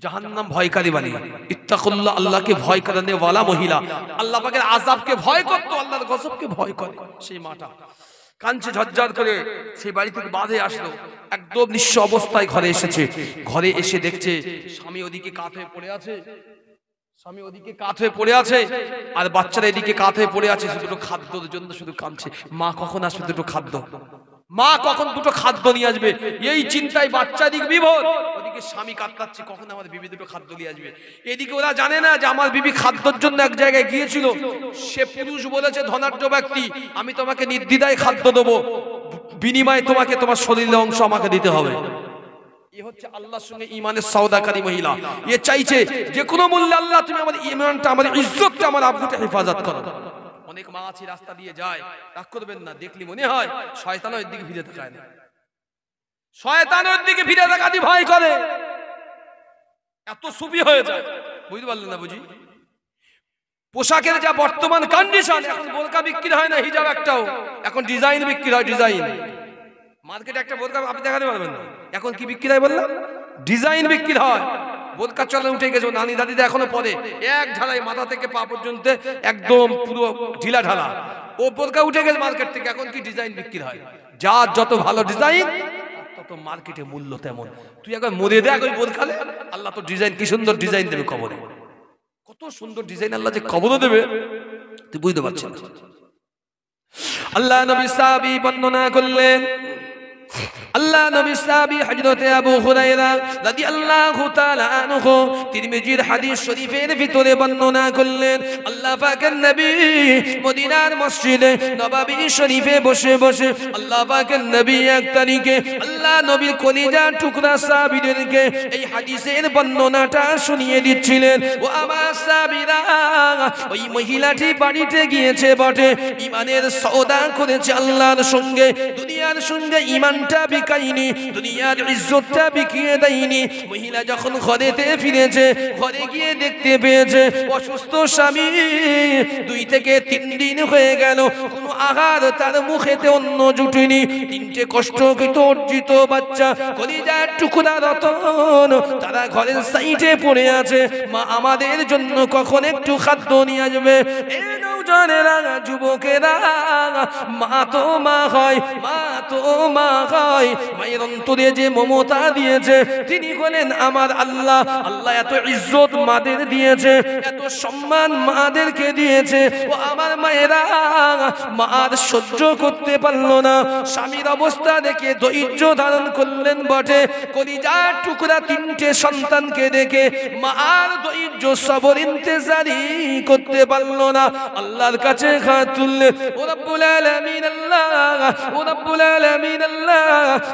জাহান্নাম ভয়কারী বাণী, ইত্তাকুল্লাহ, আল্লাহকে ভয় করানে ওয়ালা মহিলা, আল্লাহ পাকের আযাবকে ভয় করতো, আল্লাহর গজবকে ভয় করে। সেই মাটা কাঁদছে ঝরঝর করে, সেই বাড়ি থেকে বাঁধে আসলো, একদম নিঃস্ব অবস্থায় ঘরে এসেছে, ঘরে এসে দেখছে স্বামী ওদিকে কাত হয়ে পড়ে আছে, স্বামী ওদিকে কাত হয়ে পড়ে আছে আর বাচ্চারা এদিকে কাত হয়ে পড়ে আছে, দুটো খাদ্যের জন্য শুধু কাঁদছে। মা কখন আসবে দুটো খাদ্য, মা কখন দুটো খাদ্য নিয়ে আসবে, এই চিন্তায় বাচ্চা দিক বিভোর, ওদিকে স্বামী কাতরাচ্ছে কখন আমার বিবি দুটো খাদ্য নিয়ে আসবে। এদিকে ওরা জানে না যে আমার বিবি খাদ্যের জন্য এক জায়গায় গিয়েছিল, সে পুরুষ বলেছে ধনাঢ্য ব্যক্তি আমি তোমাকে নির্দ্বিধায় খাদ্য দেবো, বিনিময়ে তোমাকে তোমার শরীরের অংশ আমাকে দিতে হবে। এ হচ্ছে আল্লাহর সঙ্গে ঈমানের সওদাকারী মহিলা। এ চাইছে যে কোনো মূল্যে আল্লাহ তুমি আমার ঈমানটা, আমার ইজ্জতটা, আমার আব্রুটা হেফাজত করো। অনেক মা আছে রাস্তা দিয়ে যায়, রাগ করবেন না, দেখলি মনে হয় শয়তানের দিকে ফিরে তাকায় না, শয়তানের দিকে ফিরে তাকাতে ভয় করে, এত সুফি হয়ে যায়। বুঝতে পারলেন না বুঝি? পোশাকের যা বর্তমান কন্ডিশন, এখন বোরকা বিক্রি হয় না, হিজাব একটাও, এখন ডিজাইন বিক্রি হয়। ডিজাইন মার্কেটে একটা বোরকা আপনি দেখাতে পারবেন না, এখন কি বিক্রি হয় বললাম? ডিজাইন বিক্রি হয়। বোরকা চলে উঠে গেছে, নানি দাদিরা এখনো পরে এক ঢালাই মাথা থেকে পা পর্যন্ত একদম পুরো ঢিলা ঢালা, ও বোরকা উঠে গেছে মার্কেট থেকে। এখন কি ডিজাইন বিক্রি হয়, যার যত ভালো ডিজাইন তত মার্কেটে মূল্য তেমন। তুই একবার মরে দেখ ওই বোরকালে, আল্লাহ তো ডিজাইন, কি সুন্দর ডিজাইন দেবে কবরে, কত সুন্দর ডিজাইন আল্লাহ যে কবরে দেবে তুই বুঝতে পারছিস না। আল্লাহ নবী সাহাবী বর্ণনা করলেন, আল্লাহ নবী সাহাবী হযরতে আবু হুরায়রা রাদিয়াল্লাহু তাআলা আনহু তিরমিজির হাদিস শরীফের ভিতরে বর্ণনা করলেন, আল্লাহ পাকের নবী মদিনার মসজিদে নববী শরীফে বসে বসে আল্লাহ পাকের নবী এক তারিখে আল্লাহ নবীর কলিজার টুকরা সাহাবীদেরকে এই হাদিসের বর্ণনাটা শুনিয়ে দিচ্ছিলেন। ও আমার সাহাবীরা, ওই মহিলাটি বাড়িতে গিয়েছে বটে, ঈমানের সওদা করেছে আল্লাহর সঙ্গে, দুনিয়ার সঙ্গে ঈমানটা বিকাইনি, দুনিয়ার ইজ্জতটা বিকিয়ে দেয়নি। মহিলা যখন ঘরেতে ফিরেছে, ঘরে গিয়ে দেখতে পেয়েছে অসুস্থ স্বামী 2 থেকে 3 দিন হয়ে গেল, কোনো আহার তার মুখেতে অন্ন জুটেনি। 3টে কষ্টকৃত অর্জিত বাচ্চা কলিজার টুকরা রতন তারা ঘরের সাইডে পড়ে আছে, মা আমাদের জন্য কখন একটু খাদ্য নিয়ে আসবে। এই নওজওয়ানেরা, যুবকেরা, মা তো মা হয়, মা তো মা হয়, মায়ের অন্তরে যে মমতা দিয়েছে তিনি বলেন আমার আল্লাহ। আল্লাহ এত ইজ্জত মাদের দিয়েছে, এত সম্মান মাদেরকে দিয়েছে। ও আমার মায়েরা, মার সহ্য করতে পারলো না, স্বামীর অবস্থা দেখে ধৈর্য ধারণ করলেন বটে। কলিজার টুকরা 3টে সন্তানকে দেখে মার ধৈর্য সবর ইন্তেজারি করতে পারলো না, আল্লাহর কাছে হাত তুললেন, ও রব্বুল আলামিন আল্লাহ, ও রব্বুল আলামিন আল্লাহ,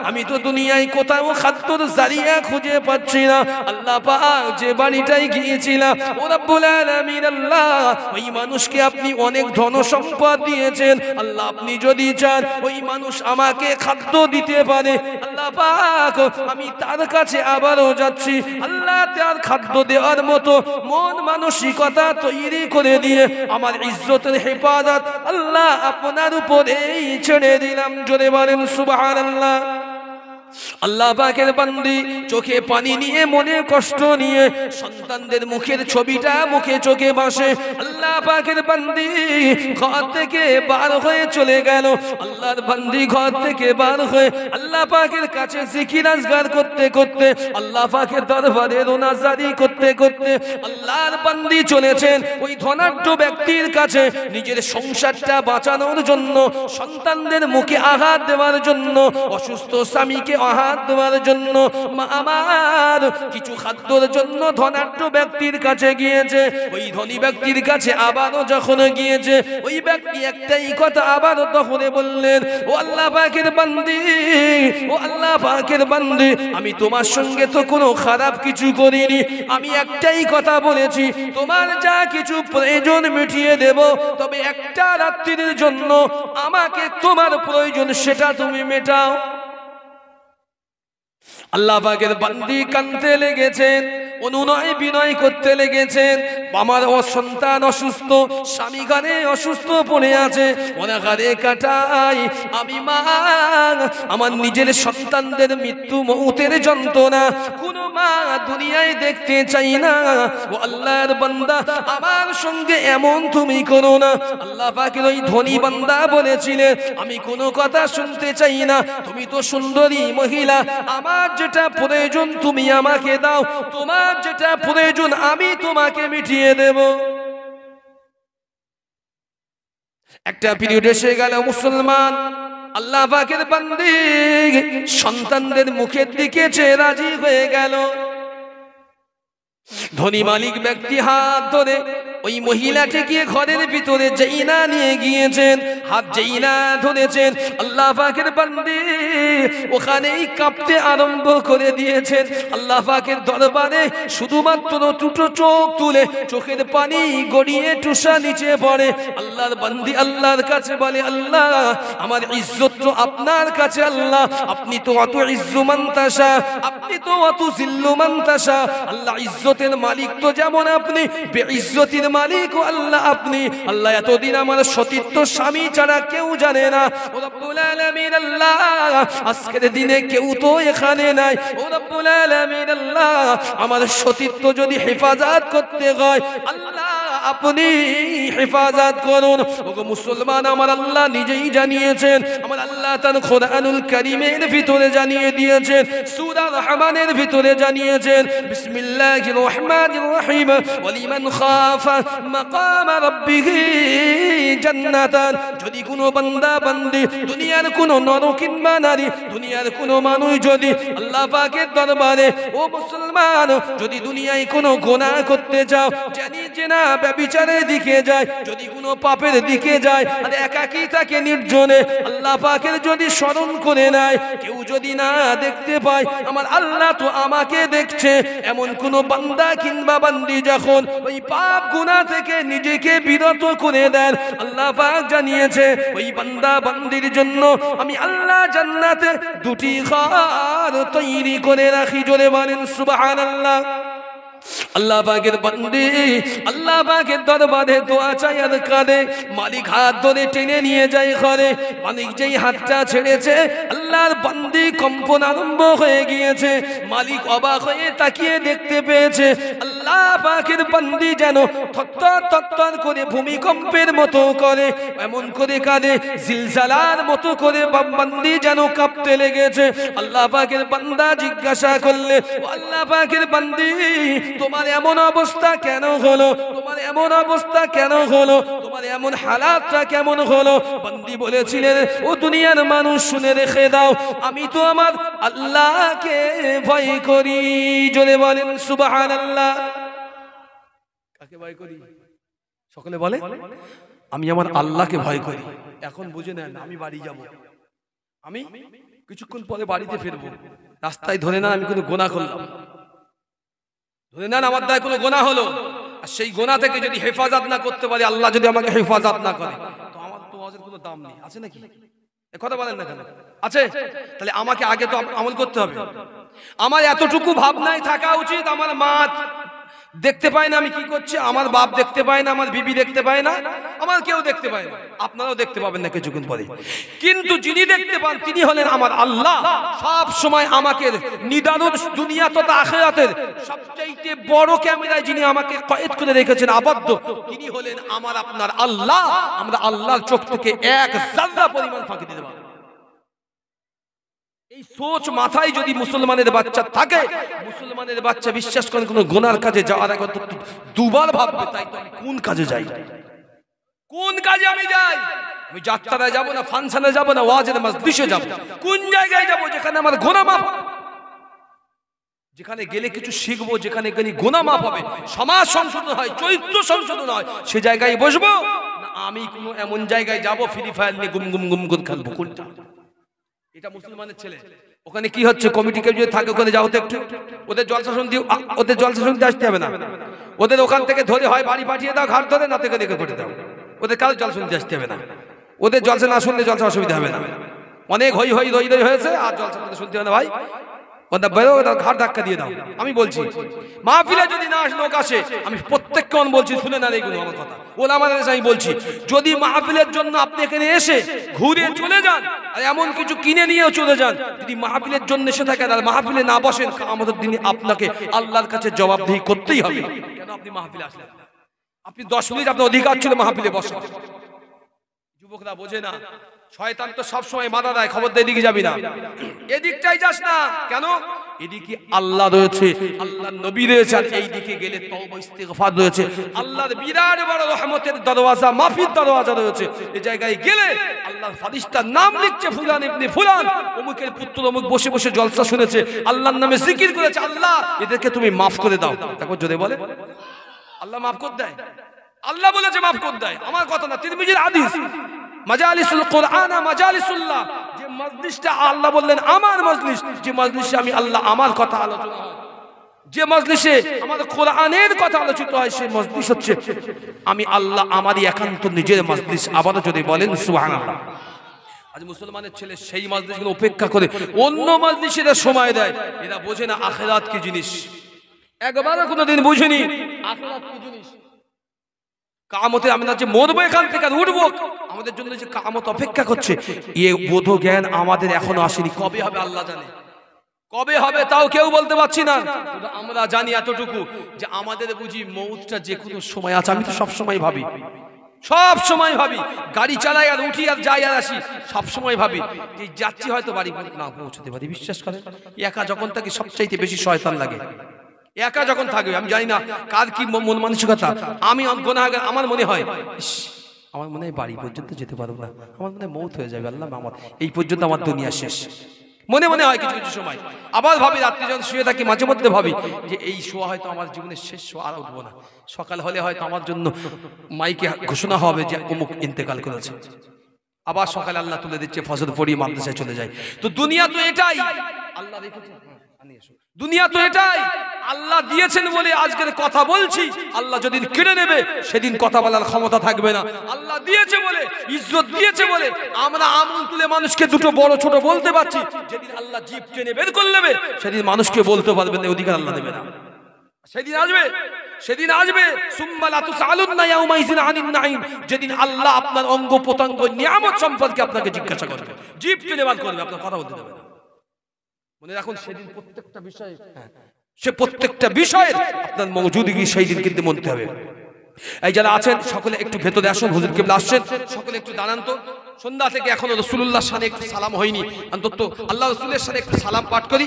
আমি তো দুনিয়ায় কোথাও খাদ্যর জারিয়া খুঁজে পাচ্ছি না। আল্লাহ পাক যে বাড়িটাই গিয়েছিলাম, ও রব্বুল আলামিন আল্লাহ, ওই মানুষকে আপনি অনেক ধন সম্পদ দিয়েছেন, আল্লাহ আপনি যদি চান ওই মানুষ আমাকে খাদ্য দিতে পারে, আল্লাহ পাক আমি তার কাছে আবারও যাচ্ছি, আল্লাহ তার খাদ্য দেওয়ার মতো মন মানসিকতা তৈরি করে দিয়ে আমার ইজ্জতের হেফাজত আল্লাহ আপনার উপরেই ছেড়ে দিলাম। জোরে বলেন সুবহানাল্লাহ। আল্লাহ পাকের বান্দি চোখে পানি নিয়ে, মনে কষ্ট নিয়ে সন্তানদের মুখের ছবিটা মুখে চোখে ভাসে। আল্লাহ পাকের বান্দি ঘর থেকে বার হয়ে চলে গেল, আল্লাহর বান্দি ঘর থেকে বার হয়ে আল্লাহ পাকের কাছে জিকির আজগার করতে করতে, আল্লাহ পাকের দরবারে রোনাজারি করতে করতে আল্লাহর বান্দি চলেছেন ওই ধনাঢ্য ব্যক্তির কাছে নিজের সংসারটা বাঁচানোর জন্য, সন্তানদের মুখে আঘাত দেওয়ার জন্য, অসুস্থ স্বামীকে আহাত দেওয়ার জন্য, মা আমার কিছু খাদ্যর জন্য ধনাঢ্য ব্যক্তির কাছে গিয়েছে। ওই ধনী ব্যক্তির কাছে আবারও যখন গিয়েছে, ওই ব্যক্তি একটাই কথা আবারও তখন বললেন, ও আল্লাহ পাকের বান্দি, ও আল্লাহ পাকের বান্দি, আমি তোমার সঙ্গে তো কোনো খারাপ কিছু করিনি, আমি একটাই কথা বলেছি তোমার যা কিছু প্রয়োজন মিটিয়ে দেব, তবে একটা রাত্রির জন্য আমাকে তোমার প্রয়োজন সেটা তুমি মেটাও। আল্লাহ পাকের বান্দি কাঁদতে লেগেছেন, অনুনয় বিনয় করতে লেগেছেন, আমার সন্তান অসুস্থ, স্বামী ঘরে অসুস্থ পড়ে আছে, অনাহারে কাটাই আমি মা, আমার নিজের সন্তানদের মৃত্যু মৌতের যন্ত্রণা কোনো মা দুনিয়ায় দেখতে চাই না। ও আল্লাহর বান্দা, আমার সঙ্গে এমন তুমি করো না। আল্লাহ পাকের ওই ধনী বান্দা বলেছিলেন, আমি কোনো কথা শুনতে চাই না, তুমি তো সুন্দরী মহিলা, আমার যেটা প্রয়োজন তুমি আমাকে দাও, তোমার তোমার যেটা প্রয়োজন আমি তোমাকে মিটিয়ে দেব। একটা পিরিয়ড এসে গেল, মুসলমান আল্লাহ পাকের বান্দী সন্তানদের মুখের দিকে চেয়ে রাজি হয়ে গেল। ধনী মালিক ব্যক্তি হাত ধরে ওই মহিলাটিকে ঘরের ভিতরে যেই না নিয়ে গিয়েছেন, হাত যেই না ধরেছেন, আল্লাহ পাকের বান্দী ওখানেই কাঁপতে আরম্ভ করে দিয়েছেন। আল্লাহ পাকের দরবারে শুধুমাত্র দুটো চোখ তুলে চোখের পানি গড়িয়ে টুসা নিচে পড়ে। আল্লাহর বান্দী আল্লাহর কাছে বলে, আল্লাহ আমার ইজ্জত তো আপনার কাছে, আল্লাহ আপনি তো অত ইজ্জু মান তাশা, আপনি তো অত জিল্লু মান তাশা। আল্লাহ ইজ্জতের মালিক তো যেমন আপনি, বেইজ্জতির মালিক ও আল্লাহ আপনি। আল্লাহ এতদিন আমার সতীর্থ স্বামী ছাড়া কেউ জানে না। ও রব্বুল আলামিন আল্লাহ আজকের দিনে কেউ তো এখানে নাই। ও রব্বুল আলামিন আল্লাহ আমার সতীর্থ যদি হেফাজত করতে হয় আল্লাহ আপনি হেফাজত করুন। ওগো মুসলমান, আমার আল্লাহ নিজেই জানিয়েছেন, আমার আল্লাহ তার কোরআনুল কারীমের ভিতরে জানিয়ে দিয়েছেন, সূরা রহমানের ভিতরে জানিয়েছেন, বিসমিল্লাহির রহমানির রহিম, ওয়ালিমান খাফা মাকাম রাব্বিহি জান্নাতান। যদি কোনো বান্দা বান্দি দুনিয়ার কোনো নর কিংবা নারী, দুনিয়ার কোনো মানুষ যদি আল্লাহ পাকের দরবারে, ও মুসলমান, যদি দুনিয়ায় কোনো গুনাহ করতে চাও, জানি যে না ব্যভিচারের দিকে যায়, যদি কোনো পাপের দিকে যায়, আর একাকী থাকে নির্জনে, আল্লাহ পাকের যদি স্মরণ করে নেয়, কেউ যদি না দেখতে পায়, আমার আল্লাহ তো আমাকে দেখছে, এমন কোন বান্দা কিংবা বান্দি যখন ওই পাপ গুনাহ থেকে নিজেকে বিরত করে দেন, আল্লাহ পাক জানিয়েছে ওই বান্দা বান্দির জন্য আমি আল্লাহ জান্নাতে দুটি ঘর তৈরি করে রাখি। জোরে বলেন সুবহানাল্লাহ। আল্লাহ পাকের বান্দি আল্লাহ পাকের দরবারে দোয়া চাই আর কাঁদে, মালিক হাত ধরে টেনে নিয়ে যায় ঘরে। মালিক যেই হাতটা ছেড়েছে, আল্লাহর বান্দি কম্পন আরম্ভ হয়ে গিয়েছে। মালিক অবাক হয়ে তাকিয়ে দেখতে পেয়েছে আল্লাহ পাকের বান্দি যেন থরথর থরথর করে ভূমিকম্পের মতো করে, এমন করে কাঁদে, জিলজালার মতো করে বান্দি যেন কাঁপতে লেগেছে। আল্লাহ পাকের বান্দা জিজ্ঞাসা করলে, আল্লাহ পাকের বান্দি তোমার এমন অবস্থা কেন হলো, তোমার এমন অবস্থা কেন হলো, তোমার এমন হালাতটা কেমন হলো? বান্দি বলেছিলেন, ও দুনিয়ার মানুষ শুনে রেখে দাও, আমি তো আমার আল্লাহকে ভয় করি। জোরে বলেন সুবহানাল্লাহ। কাকে ভয় করি? সকলে বলে আমি আমার আল্লাহকে ভয় করি। এখন বুঝে নেন, আমি বাড়ি যাব, আমি কিছুক্ষণ পরে বাড়িতে ফিরবো, রাস্তায় ধরে না আমি কোনো গুনাহ করলাম, ধরে নেন আমার দায় কোনো গুনাহ হলো, আর সেই গুনাহ থেকে যদি হেফাজত না করতে পারি, আল্লাহ যদি আমাকে হেফাজত না করে, তো আমার তো ওয়াজের কোনো দাম নেই। আছে নাকি? এ কথা বলেন না কেন? আছে। তাহলে আমাকে আগে তো আমল করতে হবে। আমার এতটুকু ভাবনায় থাকা উচিত, আমার মা দেখতে পায় না আমি কি করছি, আমার বাপ দেখতে পায় না, আমার বিবি দেখতে পায় না, আমার কেউ দেখতে পায় না, আপনারাও দেখতে পাবেন না কিছুক্ষণ পরে। কিন্তু যিনি দেখতে পান তিনি হলেন আমার আল্লাহ। সব সময় আমাকে নিদারুন দুনিয়া তথা আখিরাতের সবচাইতে বড় ক্যামেরায় যিনি আমাকে কয়েদ করে রেখেছেন আবদ্ধ, তিনি হলেন আমার আপনার আল্লাহ। আমরা আল্লাহর চোখ থেকে এক জাররা পরিমাণ ফাঁকি দিতে পারবো। এই সোচ মাথায় যদি মুসলমানের বাচ্চা থাকে, মুসলমানের বাচ্চা বিশ্বাস করেন কোন গুনার কাজে যাওয়ার আগে দুবার ভাববে, তাই তো আমি কোন কাজে যাই, কোন কাজে আমি যাই। আমি যাত্রায় যাব না, ফাংশনে যাব না, ওয়াজের মজলিসে যাব, কোন জায়গায় যাব যেখানে আমার গুনাহ মাফ, যেখানে গেলে কিছু শিখবো, যেখানে গেলে গুনাহ মাফ হবে, সমাজ সংশোধন হয়, চরিত্র সংশোধন হয়, সে জায়গায় বসবো না আমি কোনো এমন জায়গায় যাব ফ্রি ফায়ার নিয়ে গুম গুম গুম গুম খেলবো? কোনটা? এটা মুসলমানের ছেলে। ওখানে কি হচ্ছে, কমিটিকে যদি থাকে ওখানে যাও তো একটু, ওদের জলসা শুনতে, ওদের জলসা শুনতে আসতে হবে না, ওদের ওখান থেকে ধরে হয় বাড়ি পাঠিয়ে দাও, ঘাট ধরে না থেকে দেখে করে দাও, ওদের কারো জল শুনতে আসতে হবে না। ওদের জলসা না শুনলে জলসা অসুবিধা হবে না। অনেক হই হই রই রই হয়েছে, আর জলসা শুনতে হবে না ভাই, ওদের বেরো, ওদের ঘাট ধাক্কা দিয়ে দাও। আমি বলছি মাহফিলে যদি না লোক আসে, আমি প্রত্যেককে বলছি, শুনে না এইগুলো আমার কথা, ওলামাদের কাছে আমি বলছি, যদি মাহফিলের জন্য আপনি এখানে এসে ঘুরে চলে যান আর এমন কিছু কিনে নিয়েও চলে যান, যদি মাহফিলের জন্য এসে থাকেন আর মাহফিলে না বসেন, আমাদের দিনে আপনাকে আল্লাহর কাছে জবাবদিহি করতেই হবে। কেন আপনি মাহফিলে আসলেন? আপনি 10 মিনিট আপনার অধিকার ছিল মাহফিলে বসা। যুবকরা বোঝে না, শয়তান তো সব সময় বাধা দেয়, খবর দিয়ে এদিকে যাবি না, এদিকটাই যাস না। কেন? এদিকে আল্লাহ রয়েছে, আল্লাহর নবী রয়েছে, আর এই দিকে গেলে তওবা ইস্তিগফার রয়েছে। আল্লাহর বিরাট বড় রহমতের দরওয়াজা, মাফির দরওয়াজা রয়েছে। এই জায়গায় গেলে আল্লাহর ফেরেশতার নাম লিখছে, ফুলান ইবনে ফুলান, অমুকের পুত্র অমুক বসে বসে জলসা শুনেছে, আল্লাহর নামে জিকির করেছে, আল্লাহ এদেরকে তুমি মাফ করে দাও। তারপর যদি বলে আল্লাহ মাফ করে দেয়, আল্লাহ বলেছে মাফ করে দেয়, আমার কথা না, তিরমিজির হাদিস। মাজালিসুল কুরআন মাজালিসুল্লাহ, যে মজলিসটা আল্লাহ বললেন আমার মজলিস, যে মজলিসে আমি আল্লাহ আমার কথা আলোচনা হয়, যে মজলিসে আমাদের কোরআনের কথা আলোচিত হয়, সেই মজলিস হচ্ছে আমি আল্লাহ আমারই একান্ত নিজের মজলিস। আবারও যদি বলেন সুবহানাল্লাহ। আজ মুসলমানের ছেলে সেই মজলিসগুলো উপেক্ষা করে অন্য মজলিসে সময় দেয়। এরা বোঝে না আখিরাত কি জিনিস, একবারও কোনোদিন বুঝেনি আখিরাত কি জিনিস। কিয়ামতে আমরা যে মরবো, এখান থেকে উঠবো, আমাদের জন্য যে কিয়ামত অপেক্ষা করছে, এ বোধ জ্ঞান আমাদের এখনো আসেনি। কবে হবে আল্লাহ জানে, কবে হবে তাও কেউ বলতে পারছি না। আমরা জানি এতটুকু যে আমাদের বুঝি মৌতটা যে কোনো সময় আছে। আমি তো সব সময় ভাবি, সব সময় ভাবি, গাড়ি চালাই আর উঠি আর যাই আর আসি, সব সময় ভাবি যে যাচ্ছি হয়তো বাড়ি না পৌঁছতে পারি। বিশ্বাস করেন, একা যখন থাকি সবচাইতে বেশি শয়তান লাগে। একা যখন থাকবে, আমি জানি না কার কি মন মানসিকতা, আমি গুনাহগার, আমার মনে হয় আমার মনে হয় বাড়ি পর্যন্ত যেতে পারবো না, আমার মনে হয় মৌত হয়ে যাবে, আল্লাহ আমার এই পর্যন্ত আমার দুনিয়া শেষ, মনে মনে হয় কিছু কিছু সময়। আবার ভাবি, রাত্রি যখন শুয়ে থাকি মাঝে মধ্যে ভাবি যে এই শোয়া হয়তো আমার জীবনের শেষ শোয়া, আর উঠবো না। সকাল হলে হয়তো আমার জন্য মাইকে ঘোষণা হবে যে অমুক ইন্তেকাল করেছে। আবার সকালে আল্লাহ তুলে দিচ্ছে, ফজর পড়িয়ে মাদ্রাসায় চলে যায়। তো দুনিয়া তো এটাই, আল্লাহ রেখেছে, দুনিয়া তো এটাই, আল্লাহ দিয়েছেন বলে আজকের কথা বলছি। আল্লাহ যেদিন কেড়ে নেবে সেদিন কথা বলার ক্ষমতা থাকবে না। আল্লাহ দিয়েছে বলে, ইজ্জত দিয়েছে বলে আমরা আঙুল তুলে মানুষকে দুটো বড় ছোট বলতে পারছি। যেদিন আল্লাহ জিভ টেনে বের করে নেবে সেদিন মানুষকে বলতে পারবেন না, অধিকার আল্লাহ দেবে না। সেদিন আসবে, সেদিন আসবে, সুম্মা লা তুসআলুন্না ইয়াওমাইযিন আনিন নাঈম, যেদিন আল্লাহ আপনার অঙ্গ প্রত্যঙ্গ নিয়ামত সম্পর্কে আপনাকে জিজ্ঞাসা করবে, জিভ টেনে বের করবে, আপনার কথা বলতে দেবে না। মনে রাখুন, সেদিন প্রত্যেকটা বিষয়ে, সে প্রত্যেকটা বিষয়ের আপনার মওজুদগি সেই দিন কিন্তু মনতে হবে। এই যারা আছেন সকলে একটু ভেতরে আসুন, হুজুর কিবলা আসছেন, সকলে একটু দাঁড়ান তো। সন্ধ্যা থেকে এখনো রাসূলুল্লাহর শানে একটু সালাম হয়নি, অন্তত আল্লাহ রাসূলের শানে একটু সালাম পাঠ করি।